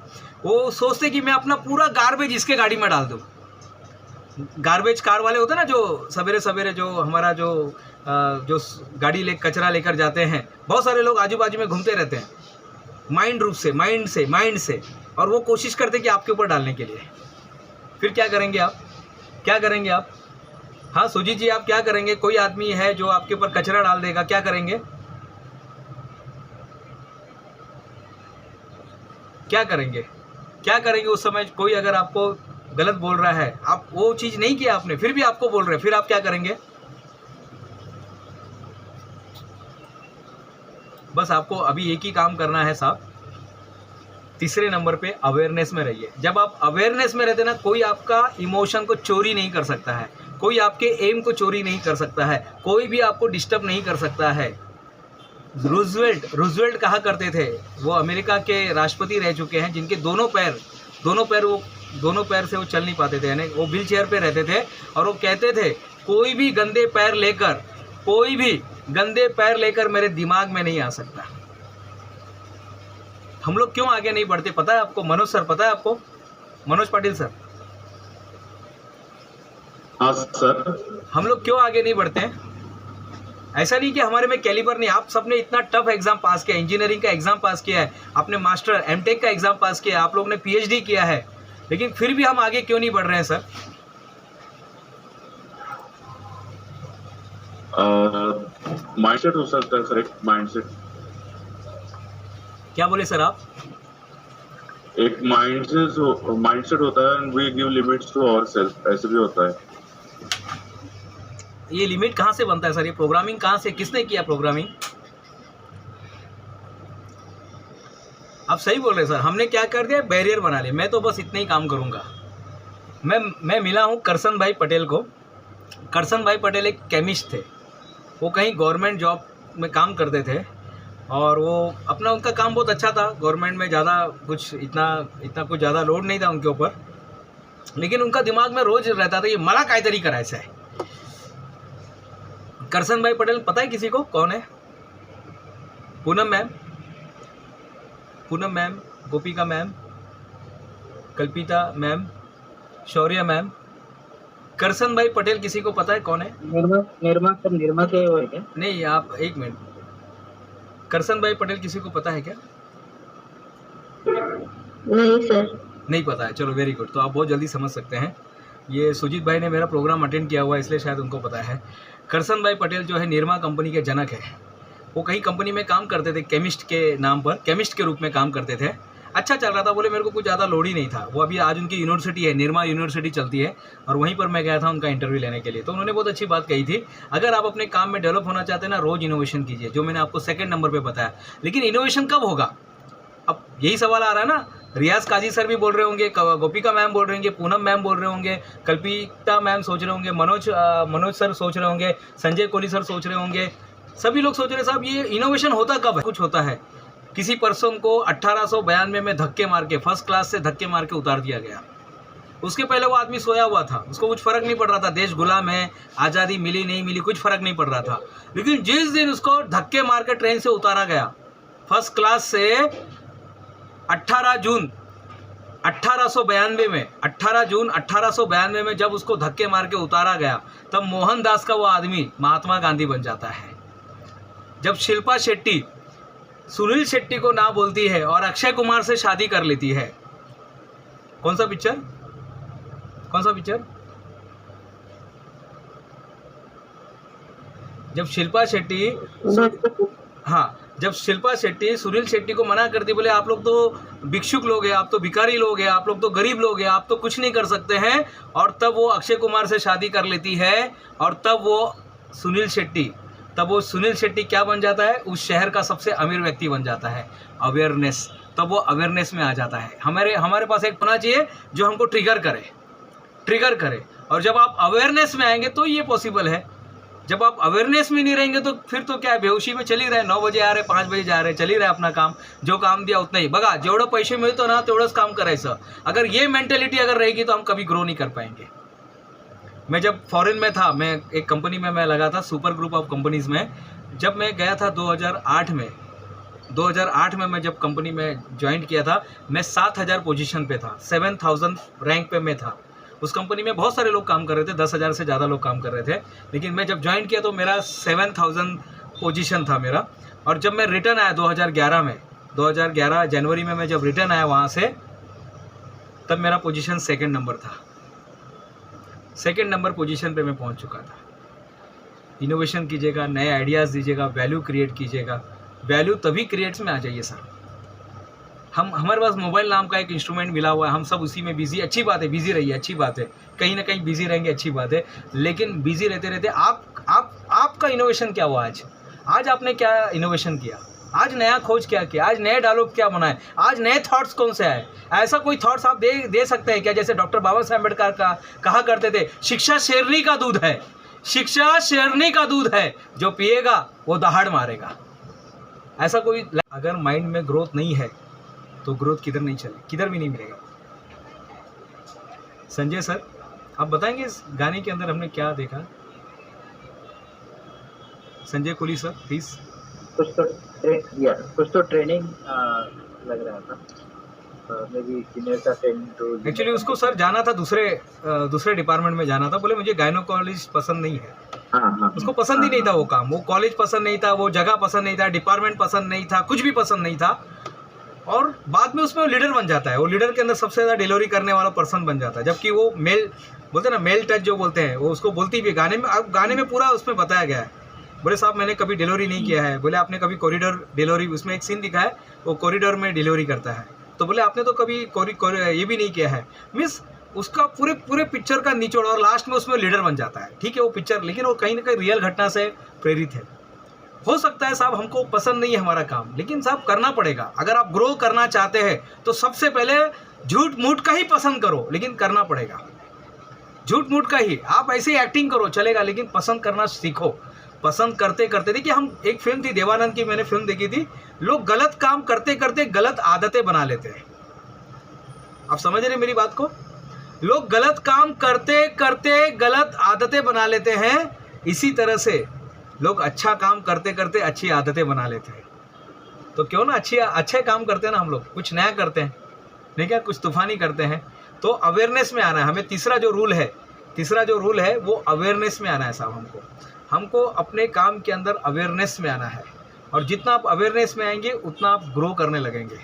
वो सोचते कि मैं अपना पूरा गार्बेज इसके गाड़ी में डाल दूँ। गार्बेज कार वाले होते हैं ना, जो सवेरे सवेरे जो हमारा जो गाड़ी कचरा लेकर जाते हैं, बहुत सारे लोग आजू बाजू में घूमते रहते हैं माइंड से, और वो कोशिश करते कि आपके ऊपर डालने के लिए। फिर क्या करेंगे आप? हाँ सुजीत जी, आप क्या करेंगे? कोई आदमी है जो आपके ऊपर कचरा डाल देगा, क्या करेंगे? उस समय कोई अगर आपको गलत बोल रहा है, आप वो चीज़ नहीं किया आपने, फिर भी आपको बोल रहे हैं, फिर आप क्या करेंगे? बस आपको अभी एक ही काम करना है साहब, तीसरे नंबर पे अवेयरनेस में रहिए। जब आप अवेयरनेस में रहते ना, कोई आपका इमोशन को चोरी नहीं कर सकता है, कोई आपके एम को चोरी नहीं कर सकता है, कोई भी आपको डिस्टर्ब नहीं कर सकता है। रूजवेल्ट कहा करते थे, वो अमेरिका के राष्ट्रपति रह चुके हैं, जिनके दोनों पैर से वो चल नहीं पाते थे, यानी वो व्हील चेयर पे रहते थे, और वो कहते थे कोई भी गंदे पैर लेकर मेरे दिमाग में नहीं आ सकता। हम लोग क्यों आगे नहीं बढ़ते पता है आपको? मनोज सर पता है आपको? मनोज पाटिल सर, हाँ सर, हम लोग क्यों आगे नहीं बढ़ते हैं? ऐसा नहीं कि हमारे में कैलिबर नहीं, आप सबने इतना टफ एग्जाम पास किया, इंजीनियरिंग का एग्जाम पास किया है, आपने मास्टर एमटेक का एग्जाम पास किया है, आप लोगों ने पीएचडी किया है, लेकिन फिर भी हम आगे क्यों नहीं बढ़ रहे हैं सर? माइंडसेट हो सकता है, करेक्ट माइंडसेट। क्या बोले सर आप? एक माइंडसेट होता है and we give limits to ourself, ऐसे भी होता है। ये लिमिट कहाँ से बनता है सर? ये प्रोग्रामिंग कहाँ से, किसने किया प्रोग्रामिंग? आप सही बोल रहे हैं सर, हमने क्या कर दिया, बैरियर बना लिया। मैं तो बस इतना ही काम करूँगा। मैं मिला हूँ करसन भाई पटेल को। करसन भाई पटेल एक केमिस्ट थे, वो कहीं गवर्नमेंट जॉब में काम करते थे और वो अपना उनका काम बहुत अच्छा था, गवर्नमेंट में ज़्यादा कुछ इतना कुछ ज़्यादा लोड नहीं था उनके ऊपर, लेकिन उनका दिमाग में रोज रहता था ये मला काहीतरी करायचं है। करसन भाई पटेल पता है किसी को कौन है? पूनम मैम, गोपिका मैम, कल्पिता मैम, शौर्य मैम। करसन भाई पटेल किसी को पता है कौन है? निर्मा के वो है क्या? नहीं, आप एक मिनट, करसन भाई पटेल किसी को पता है क्या? नहीं सर। नहीं पता है, चलो वेरी गुड। तो आप बहुत जल्दी समझ सकते हैं, ये सुजीत भाई ने मेरा प्रोग्राम अटेंड किया हुआ है इसलिए शायद उनको पता है। करसन भाई पटेल जो है निरमा कंपनी के जनक है। वो कहीं कंपनी में काम करते थे केमिस्ट के नाम पर, केमिस्ट के रूप में काम करते थे। अच्छा चल रहा था, बोले मेरे को कुछ ज़्यादा लोड ही नहीं था। वो अभी आज उनकी यूनिवर्सिटी है, निरमा यूनिवर्सिटी चलती है, और वहीं पर मैं गया था उनका इंटरव्यू लेने के लिए। तो उन्होंने बहुत अच्छी बात कही थी, अगर आप अपने काम में डेवलप होना चाहते हैं ना, रोज़ इनोवेशन कीजिए, जो मैंने आपको सेकंड नंबर पे बताया। लेकिन इनोवेशन कब होगा? अब यही सवाल आ रहा है ना। रियाज काजी सर भी बोल रहे होंगे, गोपिका मैम बोल रहे होंगे, पूनम मैम बोल रहे होंगे, कल्पिता मैम सोच रहे होंगे, मनोज सर सोच रहे होंगे, संजय कोहली सर सोच रहे होंगे, सभी लोग सोच रहे हैं साहब ये इनोवेशन होता कब है? कुछ होता है, किसी पर्सन को 1892 में धक्के मार के, फर्स्ट क्लास से धक्के मार के उतार दिया गया। उसके पहले वो आदमी सोया हुआ था, उसको कुछ फर्क नहीं पड़ रहा था, देश गुलाम है, आज़ादी मिली नहीं मिली कुछ फर्क नहीं पड़ रहा था। लेकिन जिस दिन उसको धक्के मार के ट्रेन से उतारा गया फर्स्ट क्लास से, 18 जून 1892 में जब उसको धक्के मार के उतारा गया, तब मोहनदास का वो आदमी महात्मा गांधी बन जाता है। जब शिल्पा शेट्टी सुनील शेट्टी को ना बोलती है और अक्षय कुमार से शादी कर लेती है, कौन सा पिक्चर? जब शिल्पा शेट्टी सुनील शेट्टी को मना करती, बोले आप लोग तो भिक्षुक लोग हैं, आप तो भिखारी लोग हैं, आप लोग तो गरीब लोग हैं, आप तो कुछ नहीं कर सकते हैं, और तब वो अक्षय कुमार से शादी कर लेती है, और तब वो सुनील शेट्टी क्या बन जाता है? उस शहर का सबसे अमीर व्यक्ति बन जाता है। अवेयरनेस, तब वो अवेयरनेस में आ जाता है। हमारे पास एक होना चाहिए जो हमको ट्रिगर करे, और जब आप अवेयरनेस में आएंगे तो ये पॉसिबल है। जब आप अवेयरनेस में नहीं रहेंगे तो फिर तो क्या है, बेहोशी में चली रहे, 9 बजे आ रहे, 5 बजे जा रहे, चली रहे अपना काम, जो काम दिया उतना ही बघा, जेवढं पैसे मिळतो ना तेवढंच काम करायचं। अगर ये मेंटेलिटी अगर रहेगी तो हम कभी ग्रो नहीं कर पाएंगे। मैं जब फॉरेन में था, मैं एक कंपनी में मैं लगा था, सुपर ग्रुप ऑफ कंपनीज़ में। जब मैं गया था 2008 में मैं जब कंपनी में ज्वाइन किया था, मैं 7000 पोजीशन पे था, 7000 रैंक पे मैं था। उस कंपनी में बहुत सारे लोग काम कर रहे थे, 10,000 से ज़्यादा लोग काम कर रहे थे, लेकिन मैं जब ज्वाइन किया तो मेरा 7000 पोजीशन था मेरा। और जब मैं रिटर्न आया 2011 जनवरी में मैं जब रिटर्न आया वहाँ से, तब मेरा पोजीशन सेकंड नंबर था। सेकंड नंबर पोजीशन पे मैं पहुँच चुका था। इनोवेशन कीजिएगा, नए आइडियाज़ दीजिएगा, वैल्यू क्रिएट कीजिएगा। वैल्यू तभी क्रिएट्स में आ जाइए सर। हमारे पास मोबाइल नाम का एक इंस्ट्रूमेंट मिला हुआ है, हम सब उसी में बिजी, अच्छी बात है, बिजी रहिए, अच्छी बात है, कहीं ना कहीं बिजी रहेंगे, अच्छी बात है। लेकिन बिजी रहते आपका इनोवेशन क्या हुआ? आज आपने क्या इनोवेशन किया? आज नया खोज क्या किया? आज नए डायलॉग क्या बनाए? आज नए थॉट्स कौन से आए? ऐसा कोई थॉट्स आप दे सकते हैं क्या? जैसे डॉक्टर बाबा साहब अम्बेडकर कहा करते थे, शिक्षा शेरनी का दूध है, शिक्षा शेरनी का दूध है, जो पिएगा वो दहाड़ मारेगा। ऐसा कोई, अगर माइंड में ग्रोथ नहीं है तो ग्रोथ किधर भी नहीं मिलेगा। संजय सर, आप बताएंगे इस गाने के अंदर हमने क्या देखा? Sanjay Kohli sir please. कुछ तो ट्रेनिंग लग रहा था, मे बी सीनियर का ट्रेनिंग। तो एक्चुअली उसको सर जाना था, दूसरे डिपार्टमेंट में जाना था। बोले मुझे गायनोकोलॉजिस्ट पसंद नहीं है। हाँ, उसको पसंद ही नहीं था वो काम, वो कॉलेज पसंद नहीं था, वो जगह पसंद नहीं था, डिपार्टमेंट पसंद नहीं था, कुछ भी पसंद नहीं था। और बाद में उसमें वो लीडर बन जाता है, वो लीडर के अंदर सबसे ज़्यादा डिलीवरी करने वाला पर्सन बन जाता है। जबकि वो मेल बोलते हैं ना, मेल टच जो बोलते हैं, वो उसको बोलती भी गाने में। अब गाने में पूरा उसमें बताया गया है। बोले साहब मैंने कभी डिलीवरी नहीं किया है। बोले आपने कभी कॉरिडोर डिलीवरी, उसमें एक सीन दिखा है, वो कॉरिडोर में डिलीवरी करता है। तो बोले आपने तो कभी ये भी नहीं किया है। मीन्स उसका पूरे पिक्चर का निचोड़ और लास्ट में उसमें लीडर बन जाता है। ठीक है वो पिक्चर, लेकिन वो कहीं ना कहीं रियल घटना से प्रेरित है। हो सकता है साहब हमको पसंद नहीं है हमारा काम, लेकिन साहब करना पड़ेगा। अगर आप ग्रो करना चाहते हैं तो सबसे पहले झूठ मूठ का ही पसंद करो, लेकिन करना पड़ेगा। झूठ मूठ का ही, आप ऐसे ही एक्टिंग करो चलेगा, लेकिन पसंद करना सीखो। पसंद करते करते, देखिए हम एक फिल्म थी देवानंद की, मैंने फिल्म देखी थी, लोग गलत काम करते करते गलत आदतें बना लेते हैं। आप समझ रहे मेरी बात को? लोग गलत काम करते करते गलत आदतें बना लेते हैं, इसी तरह से लोग अच्छा काम करते करते अच्छी आदतें बना लेते हैं। तो क्यों ना अच्छे काम करते हैं ना, हम लोग कुछ नया करते हैं, नहीं क्या, कुछ तूफानी करते हैं। तो अवेयरनेस में आना है हमें। तीसरा जो रूल है वो अवेयरनेस में आना है साहब। हमको अपने काम के अंदर अवेयरनेस में आना है, और जितना आप अवेयरनेस में आएंगे उतना आप ग्रो करने लगेंगे।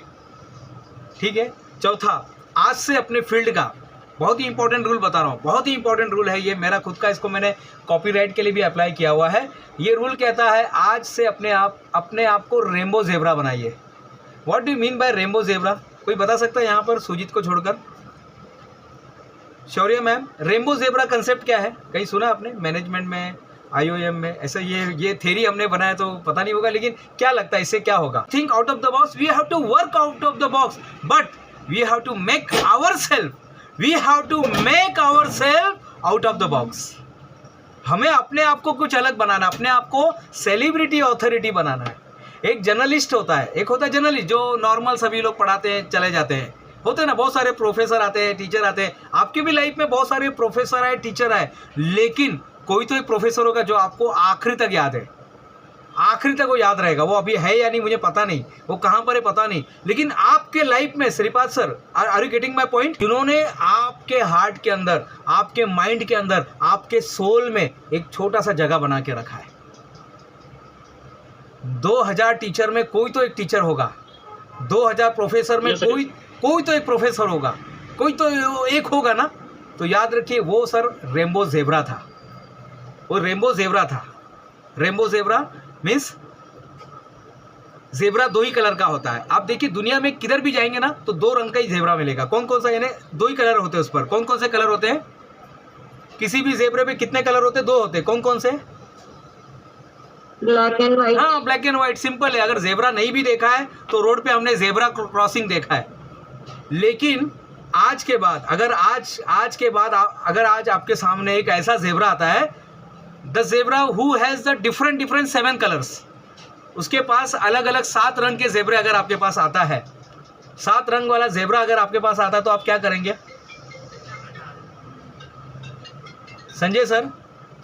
ठीक है। चौथा, आज से अपने फील्ड का बहुत ही इंपॉर्टेंट रूल बता रहा हूँ, बहुत ही इंपॉर्टेंट रूल है ये, मेरा खुद का, इसको मैंने कॉपीराइट के लिए भी अप्लाई किया हुआ है। ये रूल कहता है आज से अपने आप को रेनबो ज़ेब्रा बनाइए। What do you mean by rainbow zebra? कोई बता सकता है यहाँ पर, सुजीत को छोड़कर? शौर्य मैम, रेनबो ज़ेब्रा कंसेप्ट क्या है? कहीं सुना आपने मैनेजमेंट में, IOM में? ऐसा ये थ्योरी हमने बनाया तो पता नहीं होगा, लेकिन क्या लगता है इससे क्या होगा? Think out of the box, we have to work out of the box, but we have to make ourself out of the box. हमें अपने आप को कुछ अलग बनाना, अपने आप को सेलिब्रिटी ऑथोरिटी बनाना है। एक जर्नलिस्ट होता है, एक होता है जर्नलिस्ट जो नॉर्मल सभी लोग पढ़ाते हैं चले जाते हैं, होते हैं ना, बहुत सारे प्रोफेसर आते हैं, टीचर आते हैं। आपके भी लाइफ में बहुत सारे प्रोफेसर आए, टीचर आए, लेकिन कोई तो एक प्रोफेसर होगा जो आपको आखिरी तक याद है, आखिरी तक वो याद रहेगा। वो अभी है या नहीं मुझे पता नहीं, वो कहाँ पर है पता नहीं, लेकिन आपके लाइफ में Shripad sir, are you getting my point? जिन्होंने आपके हार्ट के अंदर, आपके माइंड के अंदर, आपके सोल में एक छोटा सा जगह बना के रखा है। 2000 टीचर में कोई तो एक टीचर होगा, 2000 प्रोफेसर में कोई तो एक प्रोफेसर होगा, कोई तो एक होगा ना। तो याद रखिए वो सर रेनबो ज़ेब्रा था, वो रेनबो ज़ेब्रा था। रेनबो ज़ेब्रा मीन्स ज़ेब्रा 2 ही कलर का होता है। आप देखिए दुनिया में किधर भी जाएंगे ना तो 2 रंग का ही ज़ेब्रा मिलेगा। कौन कौन सा? यानी 2 ही कलर होते हैं उस पर। कौन कौन से कलर होते हैं? किसी भी ज़ेब्रे पे कितने कलर होते हैं? 2 होते हैं। कौन कौन से? Black and white. हाँ, ब्लैक एंड व्हाइट, सिंपल है। अगर ज़ेब्रा नहीं भी देखा है तो रोड पे हमने ज़ेब्रा क्रॉसिंग देखा है, लेकिन आज के बाद अगर आज आपके सामने एक ऐसा ज़ेब्रा आता है, the zebra who has the different 7 colours, उसके पास अलग अलग 7 रंग के ज़ेब्रे अगर आपके पास आता है, 7 रंग वाला ज़ेब्रा अगर आपके पास आता है तो आप क्या करेंगे? संजय सर,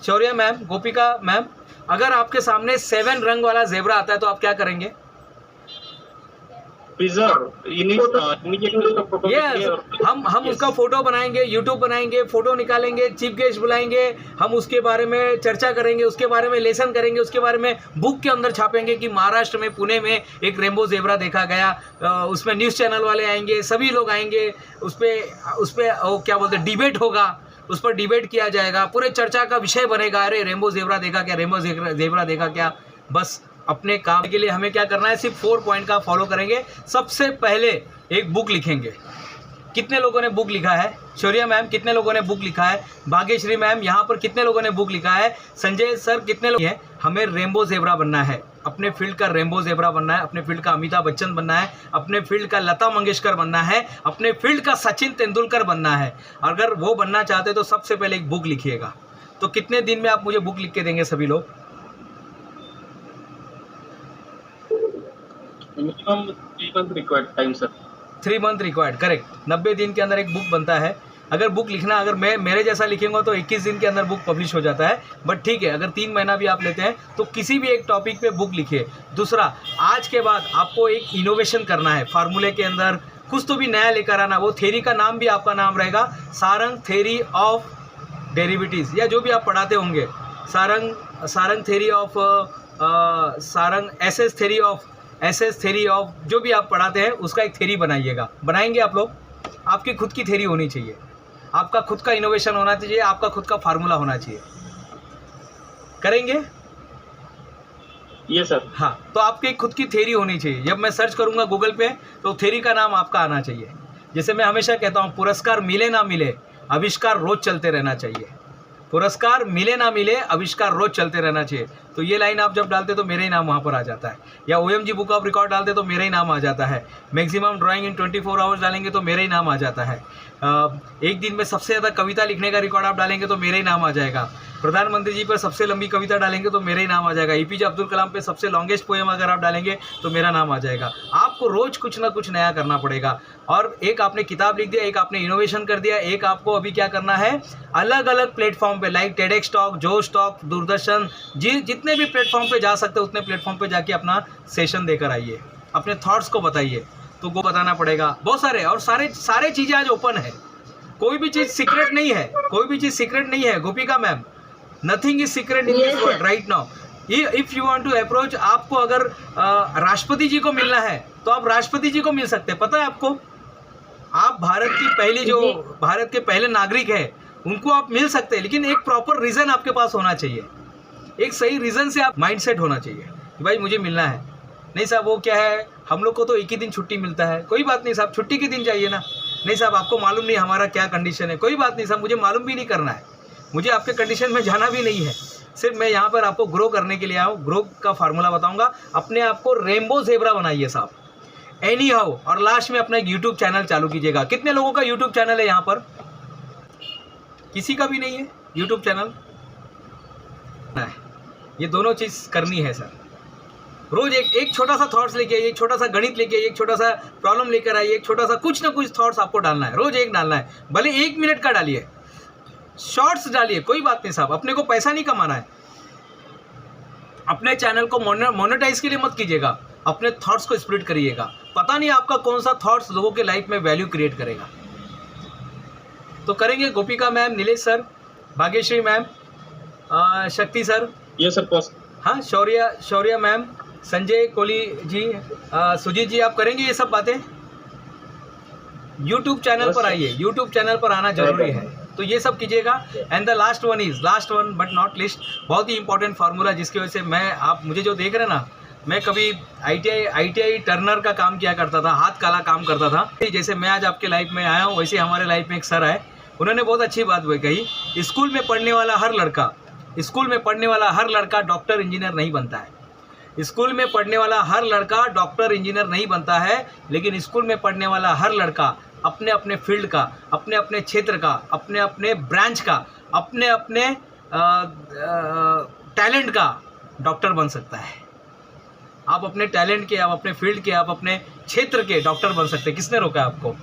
शौर्य मैम, गोपिका मैम, अगर आपके सामने 7 रंग वाला ज़ेब्रा आता है तो आप क्या करेंगे? हम उसका फोटो बनाएंगे, यूट्यूब बनाएंगे, फोटो निकालेंगे, चीफ गेस्ट बुलाएंगे, हम उसके बारे में चर्चा करेंगे, उसके बारे में लेसन करेंगे, उसके बारे में बुक के अंदर छापेंगे कि महाराष्ट्र में पुणे में एक रेनबो ज़ेब्रा देखा गया। उसमें न्यूज़ चैनल वाले आएंगे, सभी लोग आएंगे, उस पर क्या बोलते हैं, डिबेट होगा, उस पर डिबेट किया जाएगा, पूरे चर्चा का विषय बनेगा। अरे रेनबो ज़ेब्रा देखा क्या, रेनबो ज़ेब्रा देखा क्या। बस अपने काम के लिए हमें क्या करना है, सिर्फ 4 पॉइंट का फॉलो करेंगे। सबसे पहले एक बुक लिखेंगे। कितने लोगों ने बुक लिखा है? शौर्या मैम, कितने लोगों ने बुक लिखा है? भाग्यश्री मैम, यहाँ पर कितने लोगों ने बुक लिखा है? संजय सर, कितने लोग हैं? हमें रेनबो ज़ेब्रा बनना है, अपने फील्ड का रेनबो ज़ेब्रा बनना है, अपने फील्ड का अमिताभ बच्चन बनना है, अपने फील्ड का लता मंगेशकर बनना है, अपने फील्ड का सचिन तेंदुलकर बनना है। अगर वो बनना चाहते तो सबसे पहले एक बुक लिखिएगा। तो कितने दिन में आप मुझे बुक लिख के देंगे सभी लोग? Minimum 3 month required time sir. 3 month required, correct. 90 दिन के अंदर एक बुक बनता है। अगर बुक लिखना, अगर मैं मेरे जैसा लिखेंगे तो 21 दिन के अंदर बुक पब्लिश हो जाता है, बट ठीक है, अगर 3 महीना भी आप लेते हैं तो किसी भी एक टॉपिक पे बुक लिखिए। दूसरा, आज के बाद आपको एक इनोवेशन करना है, फार्मूले के अंदर कुछ तो भी नया लेकर आना। वो थ्योरी का नाम भी आपका नाम रहेगा सारंग थ्योरी ऑफ डेरिवेटिव्स, या जो भी आप पढ़ाते होंगे, Sarang theory of Sarang SS theory of जो भी आप पढ़ाते हैं उसका एक थ्योरी बनाइएगा। बनाएंगे आप लोग? आपकी खुद की थ्योरी होनी चाहिए, आपका खुद का इनोवेशन होना चाहिए, आपका खुद का फार्मूला होना चाहिए। करेंगे? ये सर। हाँ, तो आपकी एक खुद की थ्योरी होनी चाहिए। जब मैं सर्च करूंगा गूगल पे तो थ्योरी का नाम आपका आना चाहिए। जैसे मैं हमेशा कहता हूँ, पुरस्कार मिले ना मिले, आविष्कार रोज चलते रहना चाहिए। पुरस्कार मिले ना मिले, आविष्कार रोज चलते रहना चाहिए। तो ये लाइन आप जब डालते तो मेरा ही नाम वहाँ पर आ जाता है, या OMG बुक ऑफ रिकॉर्ड डालते तो मेरा ही नाम आ जाता है। मैक्सिमम ड्राइंग इन 24 आवर्स डालेंगे तो मेरा ही नाम आ जाता है। एक दिन में सबसे ज़्यादा कविता लिखने का रिकॉर्ड आप डालेंगे तो मेरा ही नाम आ जाएगा। प्रधानमंत्री जी पर सबसे लंबी कविता डालेंगे तो मेरा ही नाम आ जाएगा। APJ अब्दुल कलाम पे सबसे लॉन्गेस्ट पोएम अगर आप डालेंगे तो मेरा नाम आ जाएगा। आपको रोज कुछ ना कुछ नया करना पड़ेगा। और एक आपने किताब लिख दिया, एक आपने इनोवेशन कर दिया, एक आपको अभी क्या करना है, अलग अलग प्लेटफॉर्म पे लाइक TEDx टॉक, जोश टॉक, दूरदर्शन, जितने भी प्लेटफॉर्म पे जा सकते हो उतने प्लेटफॉर्म पे जाके अपना सेशन देकर आइए, अपने थॉट्स को बताइए। तो वो बताना पड़ेगा बहुत सारे, और सारे चीज़ें आज ओपन है। कोई भी चीज़ सीक्रेट नहीं है, कोई भी चीज़ सीक्रेट नहीं है Gopika ma'am. Nothing is secret in this world right now. If you want to approach, आपको अगर राष्ट्रपति जी को मिलना है तो आप राष्ट्रपति जी को मिल सकते हैं। पता है आपको, आप भारत की पहली जो भारत के पहले नागरिक है उनको आप मिल सकते हैं, लेकिन एक प्रॉपर रीज़न आपके पास होना चाहिए। एक सही रीज़न से आप माइंडसेट होना चाहिए कि भाई मुझे मिलना है। नहीं साहब वो क्या है, हम लोग को तो एक ही दिन छुट्टी मिलता है। कोई बात नहीं साहब, छुट्टी के दिन चाहिए ना। नहीं साहब आपको मालूम नहीं हमारा क्या कंडीशन है। कोई बात नहीं साहब, मुझे मालूम भी नहीं करना है, मुझे आपके कंडीशन में जाना भी नहीं है। सिर्फ मैं यहाँ पर आपको ग्रो करने के लिए आया हूँ। ग्रो का फार्मूला बताऊँगा। अपने आप को रेनबो ज़ेब्रा बनाइए साहब, एनी हाउ। और लास्ट में अपना एक यूट्यूब चैनल चालू कीजिएगा। कितने लोगों का यूट्यूब चैनल है यहाँ पर? किसी का भी नहीं है यूट्यूब चैनल। ये दोनों चीज़ करनी है सर। रोज एक छोटा सा थॉट्स लेके आइए, एक छोटा सा गणित लेके आइए, एक छोटा सा प्रॉब्लम लेकर आइए, एक छोटा सा कुछ ना कुछ थॉट्स आपको डालना है। रोज एक डालना है, भले 1 मिनट का डालिए, शॉर्ट्स डालिए, कोई बात नहीं साहब। अपने को पैसा नहीं कमाना है। अपने चैनल को मोनेटाइज के लिए मत कीजिएगा, अपने थॉट्स को स्प्रेड करिएगा। पता नहीं आपका कौन सा थॉट्स लोगों के लाइफ में वैल्यू क्रिएट करेगा। तो करेंगे गोपिका ma'am, Nilesh sir, Bhagyashree ma'am, शक्ति सर, ये सर बॉस। हाँ, शौर्या मैम, संजय कोहली जी, सुजीत जी, आप करेंगे ये सब बातें? यूट्यूब चैनल पर आइए, यूट्यूब चैनल पर आना जरूरी है। तो ये सब कीजिएगा। And the last one but not list, बहुत ही इंपॉर्टेंट फार्मूला जिसकी वजह से मैं, आप मुझे जो देख रहे हैं ना, मैं कभी ITI टर्नर का काम किया करता था, हाथ काला काम करता था। जैसे मैं आज आपके लाइफ में आया हूँ, वैसे हमारे लाइफ में एक सर आए, उन्होंने बहुत अच्छी बात कही। स्कूल में पढ़ने वाला हर लड़का डॉक्टर इंजीनियर नहीं बनता है। स्कूल में पढ़ने वाला हर लड़का डॉक्टर इंजीनियर नहीं बनता है, लेकिन स्कूल में पढ़ने वाला हर लड़का अपने अपने फील्ड का, अपने अपने क्षेत्र का, अपने अपने ब्रांच का, अपने अपने टैलेंट का डॉक्टर बन सकता है। आप अपने टैलेंट के, आप अपने फील्ड के, आप अपने क्षेत्र के डॉक्टर बन सकते हैं। किसने रोका आपको?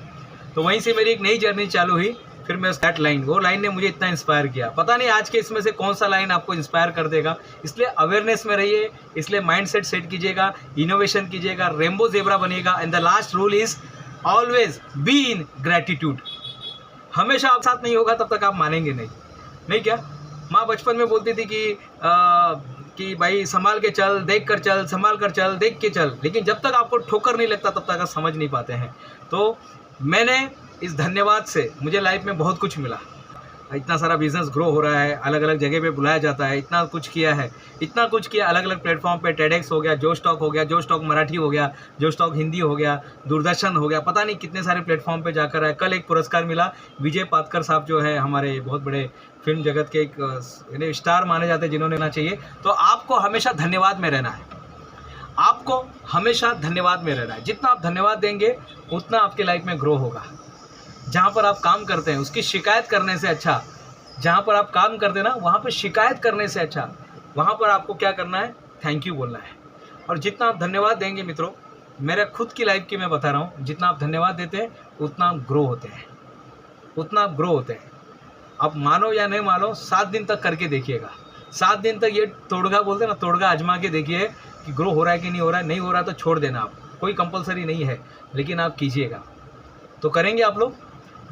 तो वहीं से मेरी एक नई जर्नी चालू हुई। फिर मैं वो लाइन ने मुझे इतना इंस्पायर किया। पता नहीं आज के इसमें से कौन सा लाइन आपको इंस्पायर कर देगा। इसलिए अवेयरनेस में रहिए, इसलिए माइंडसेट सेट कीजिएगा, इनोवेशन कीजिएगा, रेनबो ज़ेब्रा बनिएगा। And the last rule is always be in gratitude. हमेशा आप साथ नहीं होगा तब तक आप मानेंगे नहीं क्या? माँ बचपन में बोलती थी कि भाई संभाल के चल, देख कर चल, संभाल कर चल, देख के चल। लेकिन जब तक आपको ठोकर नहीं लगता तब तक आप समझ नहीं पाते हैं। तो मैंने इस धन्यवाद से मुझे लाइफ में बहुत कुछ मिला। इतना सारा बिजनेस ग्रो हो रहा है, अलग अलग जगह पे बुलाया जाता है, इतना कुछ किया है, अलग अलग प्लेटफॉर्म पे। TEDx हो गया, जोश टॉक हो गया, जोश टॉक मराठी हो गया, जोश टॉक हिंदी हो गया, दूरदर्शन हो गया, पता नहीं कितने सारे प्लेटफॉर्म पे जाकर है। कल एक पुरस्कार मिला, विजय पातकर साहब जो है हमारे बहुत बड़े फिल्म जगत के एक स्टार माने जाते हैं, जिन्होंने ना चाहिए। तो आपको हमेशा धन्यवाद में रहना है, आपको हमेशा धन्यवाद में रहना है। जितना आप धन्यवाद देंगे उतना आपके लाइफ में ग्रो होगा। जहाँ पर आप काम करते हैं उसकी शिकायत करने से अच्छा, जहाँ पर आप काम करते हैं ना वहाँ पर शिकायत करने से अच्छा, वहाँ पर आपको क्या करना है? थैंक यू बोलना है। और जितना आप धन्यवाद देंगे मित्रों, मेरे खुद की लाइफ की मैं बता रहा हूँ, जितना आप धन्यवाद देते हैं उतना आप ग्रो होते हैं, आप मानो या नहीं मानो, 7 दिन तक करके देखिएगा। 7 दिन तक ये तोड़गा बोलते हैं ना, तोड़गा आजमा के देखिए कि ग्रो हो रहा है कि नहीं हो रहा है। नहीं हो रहा तो छोड़ देना, आप कोई कंपलसरी नहीं है, लेकिन आप कीजिएगा। तो करेंगे आप लोग?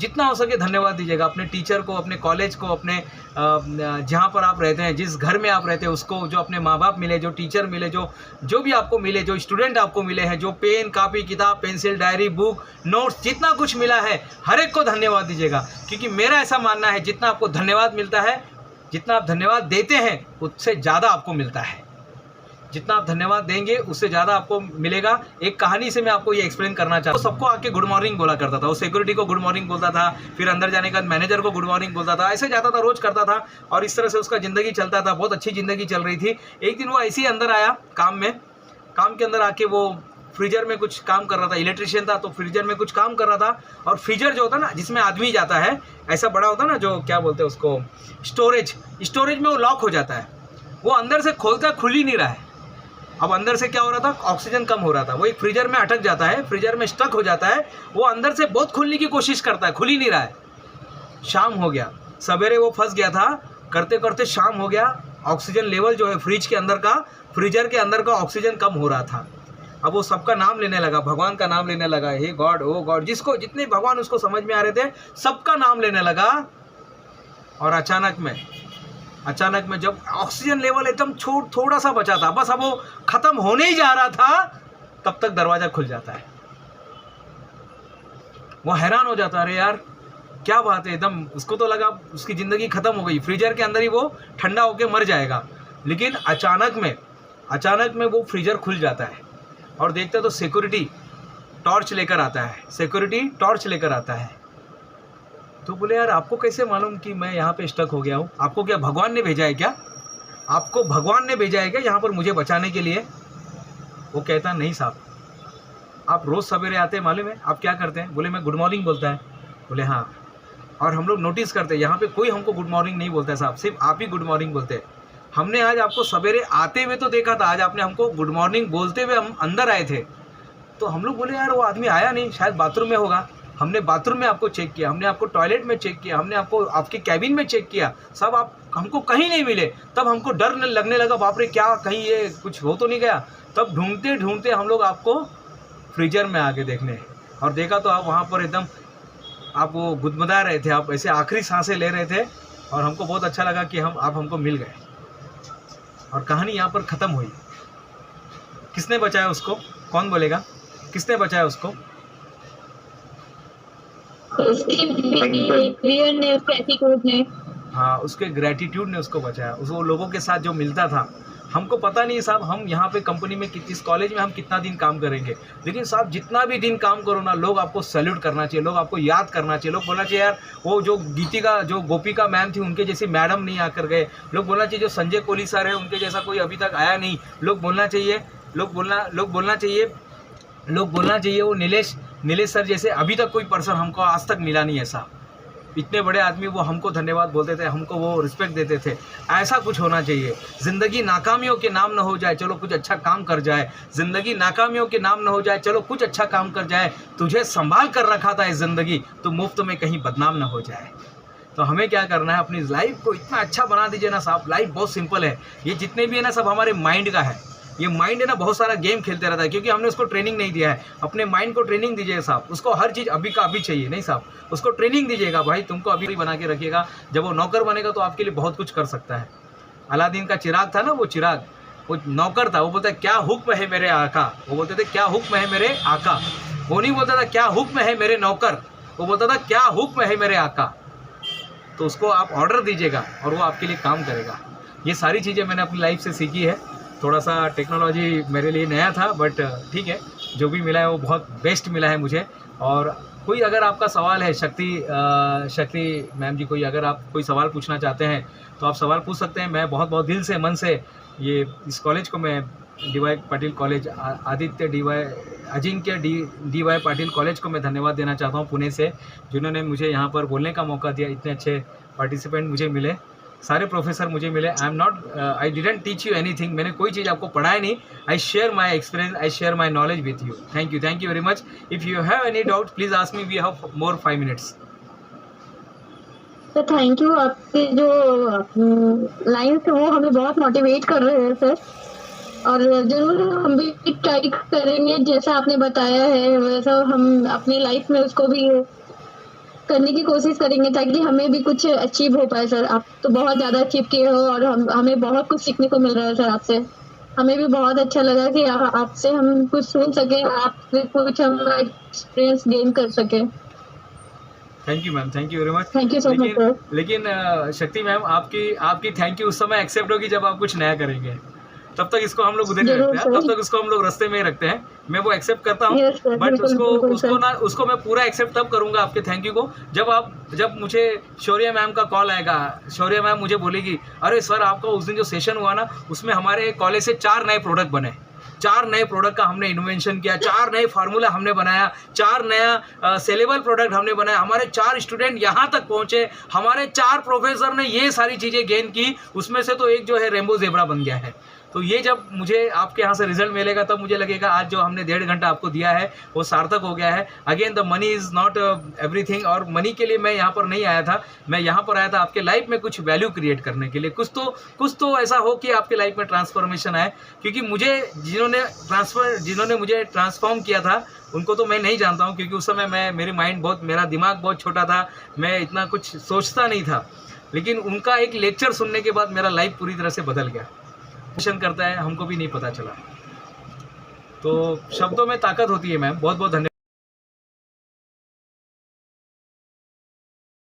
जितना हो सके धन्यवाद दीजिएगा अपने टीचर को, अपने कॉलेज को, अपने जहाँ पर आप रहते हैं, जिस घर में आप रहते हैं उसको, जो अपने माँ बाप मिले, जो टीचर मिले, जो भी आपको मिले, जो स्टूडेंट आपको मिले हैं, जो पेन, कापी, किताब, पेंसिल, डायरी, बुक, नोट्स, जितना कुछ मिला है हर एक को धन्यवाद दीजिएगा। क्योंकि मेरा ऐसा मानना है, जितना आपको धन्यवाद मिलता है, जितना आप धन्यवाद देते हैं उससे ज़्यादा आपको मिलता है। जितना आप धन्यवाद देंगे उससे ज़्यादा आपको मिलेगा। एक कहानी से मैं आपको ये एक्सप्लेन करना चाहता हूँ। तो सबको आके गुड मॉर्निंग बोला करता था, वो सिक्योरिटी को गुड मॉर्निंग बोलता था, फिर अंदर जाने के बाद मैनेजर को गुड मॉर्निंग बोलता था, ऐसे जाता था, रोज़ करता था और इस तरह से उसका ज़िंदगी चलता था। बहुत अच्छी ज़िंदगी चल रही थी। एक दिन वो ऐसे ही अंदर आया काम के अंदर आके वो फ्रीजर में कुछ काम कर रहा था, इलेक्ट्रिशियन था तो फ्रीजर में कुछ काम कर रहा था। और फ्रीजर जो होता है ना जिसमें आदमी जाता है, ऐसा बड़ा होता है ना, जो क्या बोलते हैं उसको, स्टोरेज में वो लॉक हो जाता है। वो अंदर से खोलता, खुल ही नहीं रहा है। अब अंदर से क्या हो रहा था, ऑक्सीजन कम हो रहा था, वो एक फ्रीजर में अटक जाता है, फ्रीजर में स्टक हो जाता है। वो अंदर से बहुत खुलने की कोशिश करता है, खुल ही नहीं रहा है। शाम हो गया, सवेरे वो फंस गया था, करते करते शाम हो गया। ऑक्सीजन लेवल जो है फ्रीजर के अंदर का ऑक्सीजन कम हो रहा था। अब वो सबका नाम लेने लगा, भगवान का नाम लेने लगा, हे गॉड, ओ गॉड, जितने भगवान उसको समझ में आ रहे थे सबका नाम लेने लगा। और अचानक में जब ऑक्सीजन लेवल एकदम थोड़ा सा बचा था, बस अब वो खत्म होने ही जा रहा था, तब तक दरवाजा खुल जाता है। वो हैरान हो जाता है, अरे यार क्या बात है, एकदम उसको तो लगा उसकी ज़िंदगी ख़त्म हो गई, फ्रीजर के अंदर ही वो ठंडा होकर मर जाएगा। लेकिन अचानक में वो फ्रीजर खुल जाता है और देखता तो सिक्योरिटी टॉर्च लेकर आता है। तो बोले यार आपको कैसे मालूम कि मैं यहाँ पे स्टक हो गया हूँ? आपको क्या भगवान ने भेजा है क्या? यहाँ पर मुझे बचाने के लिए? वो कहता नहीं साहब, आप रोज़ सवेरे आते हैं, मालूम है आप क्या करते हैं? बोले मैं गुड मॉर्निंग बोलता है। बोले हाँ, और हम लोग नोटिस करते हैं यहाँ पे कोई हमको गुड मॉर्निंग नहीं बोलता है साहब, सिर्फ आप ही गुड मॉर्निंग बोलते हैं। हमने आज आपको सवेरे आते हुए तो देखा था, आज आपने हमको गुड मॉर्निंग बोलते हुए हम अंदर आए थे। तो हम लोग बोले यार वो आदमी आया नहीं, शायद बाथरूम में होगा। हमने बाथरूम में आपको चेक किया, हमने आपको टॉयलेट में चेक किया, हमने आपको आपके कैबिन में चेक किया, सब आप हमको कहीं नहीं मिले। तब हमको डर लगने लगा, बाप रे क्या कहीं ये कुछ हो तो नहीं गया। तब ढूंढते हम लोग आपको फ्रीजर में आगे देखने, और देखा तो आप वहाँ पर एकदम आप वो गुदगुदा रहे थे, आप ऐसे आखिरी सांसें ले रहे थे। और हमको बहुत अच्छा लगा कि आप हमको मिल गए। और कहानी यहाँ पर ख़त्म हुई। किसने बचाया उसको? कौन बोलेगा किसने बचाया उसको? हाँ, उसके ग्रेटिट्यूड ने उसको बचाया। वो लोगों के साथ जो मिलता था, हमको पता नहीं साहब हम यहाँ पे कंपनी में इस कॉलेज में हम कितना दिन काम करेंगे, लेकिन साहब जितना भी दिन काम करो ना, लोग आपको सैल्यूट करना चाहिए, लोग आपको याद करना चाहिए। लोग बोलना चाहिए यार वो जो गोपिका मैम थी उनके जैसी मैडम नहीं आकर गए। लोग बोलना चाहिए जो संजय कोहली सर है उनके जैसा कोई अभी तक आया नहीं। लोग बोलना चाहिए वो नीलेश सर जैसे अभी तक कोई पर्सन हमको आज तक मिला नहीं है साहब। इतने बड़े आदमी वो हमको धन्यवाद बोलते थे, हमको वो रिस्पेक्ट देते थे। ऐसा कुछ होना चाहिए। ज़िंदगी नाकामियों के नाम न हो जाए, चलो कुछ अच्छा काम कर जाए। ज़िंदगी नाकामियों के नाम न हो जाए, चलो कुछ अच्छा काम कर जाए। तुझे संभाल कर रखा था इस ज़िंदगी, तो मुफ्त में कहीं बदनाम न हो जाए। तो हमें क्या करना है, अपनी लाइफ को इतना अच्छा बना दीजिए ना साहब। लाइफ बहुत सिंपल है। ये जितने भी है ना सब हमारे माइंड का है। ये माइंड है ना बहुत सारा गेम खेलते रहता है, क्योंकि हमने उसको ट्रेनिंग नहीं दिया है। अपने माइंड को ट्रेनिंग दीजिएगा साहब। उसको हर चीज़ अभी का अभी चाहिए नहीं साहब, उसको ट्रेनिंग दीजिएगा। भाई तुमको अभी बना के रखिएगा, जब वो नौकर बनेगा तो आपके लिए बहुत कुछ कर सकता है। अलादीन का चिराग था ना, वो नौकर था। वो बोलता है क्या हुक्म है मेरे आका। वो बोलते थे क्या हुक्म है मेरे आका। वो नहीं बोलता था क्या हुक्म है मेरे नौकर, वो बोलता था क्या हुक्म है मेरे आका। तो उसको आप ऑर्डर दीजिएगा और वो आपके लिए काम करेगा। ये सारी चीज़ें मैंने अपनी लाइफ से सीखी है। थोड़ा सा टेक्नोलॉजी मेरे लिए नया था, बट ठीक है, जो भी मिला है वो बहुत बेस्ट मिला है मुझे। और कोई अगर आपका सवाल है, शक्ति मैम जी, अगर आप कोई सवाल पूछना चाहते हैं तो आप सवाल पूछ सकते हैं। मैं बहुत बहुत दिल से, मन से इस कॉलेज को, मैं DY Patil college, Ajinkya DY Patil college को मैं धन्यवाद देना चाहता हूँ पुणे से, जिन्होंने मुझे यहाँ पर बोलने का मौका दिया। इतने अच्छे पार्टिसिपेंट मुझे मिले, सारे प्रोफेसर मुझे मिले। I didn't teach you anything. मैंने कोई चीज़ आपको पढ़ाया नहीं। I share my experience, I share my knowledge with you. Thank you very much. If you have any doubt please ask me. We have more 5 minutes। Sir thank you. आपके जो line थे वो हमें बहुत मोटिवेट कर रहे हैं sir, और जरूर हम भी ट्राई करेंगे जैसा आपने बताया है, वैसा हम अपनी लाइफ में उसको भी करने की कोशिश करेंगे ताकि हमें भी कुछ अचीव हो पाए। सर आप तो बहुत ज़्यादा अचीव किए हो और हमें बहुत कुछ सीखने को मिल रहा है सर आपसे। हमें भी बहुत अच्छा लगा कि आपसे हम कुछ सुन सके, आपसे कुछ हम एक्सपीरियंस गेन कर सके। Thank you ma'am, thank you very much. Thank you so much sir. लेकिन शक्ति मैम, आपकी थैंक यू उस समय एक्सेप्ट होगी जब आप कुछ नया करेंगे। तब तक इसको हम लोग उधर ही जरूर रखते हैं, सर। तब तक इसको हम लोग रास्ते में ही रखते हैं। मैं वो एक्सेप्ट करता हूँ, Yes, sir, बट बिल्कुल, बिल्कुल, सर। उसको मैं पूरा एक्सेप्ट तब करूँगा आपके थैंक यू को, जब मुझे शौर्या मैम का कॉल आएगा। शौर्या मैम मुझे बोलेगी, अरे सर आपका उस दिन जो सेशन हुआ ना, उसमें हमारे कॉलेज से 4 नए प्रोडक्ट बने, 4 नए प्रोडक्ट का हमने इन्वेंशन किया, 4 नए फार्मूला हमने बनाया, 4 नया सेलेबल प्रोडक्ट हमने बनाया, हमारे 4 स्टूडेंट यहाँ तक पहुँचे, हमारे 4 प्रोफेसर ने ये सारी चीज़ें गेन की, उसमें से तो एक जो है रेनबो ज़ेब्रा बन गया है। तो ये जब मुझे आपके यहाँ से रिजल्ट मिलेगा तब मुझे लगेगा आज जो हमने 1.5 घंटा आपको दिया है वो सार्थक हो गया है। Again the money is not everything, और मनी के लिए मैं यहाँ पर नहीं आया था, मैं यहाँ पर आया था आपके लाइफ में कुछ वैल्यू क्रिएट करने के लिए, कुछ तो ऐसा हो कि आपके लाइफ में ट्रांसफॉर्मेशन आए। क्योंकि मुझे जिन्होंने मुझे ट्रांसफॉर्म किया था उनको तो मैं नहीं जानता हूँ, क्योंकि उस समय मेरा दिमाग बहुत छोटा था, मैं इतना कुछ सोचता नहीं था। लेकिन उनका एक लेक्चर सुनने के बाद मेरा लाइफ पूरी तरह से बदल गया। क्वेश्चन करता है, हमको भी नहीं पता चला। तो शब्दों में ताकत होती है मैम। बहुत बहुत धन्यवाद।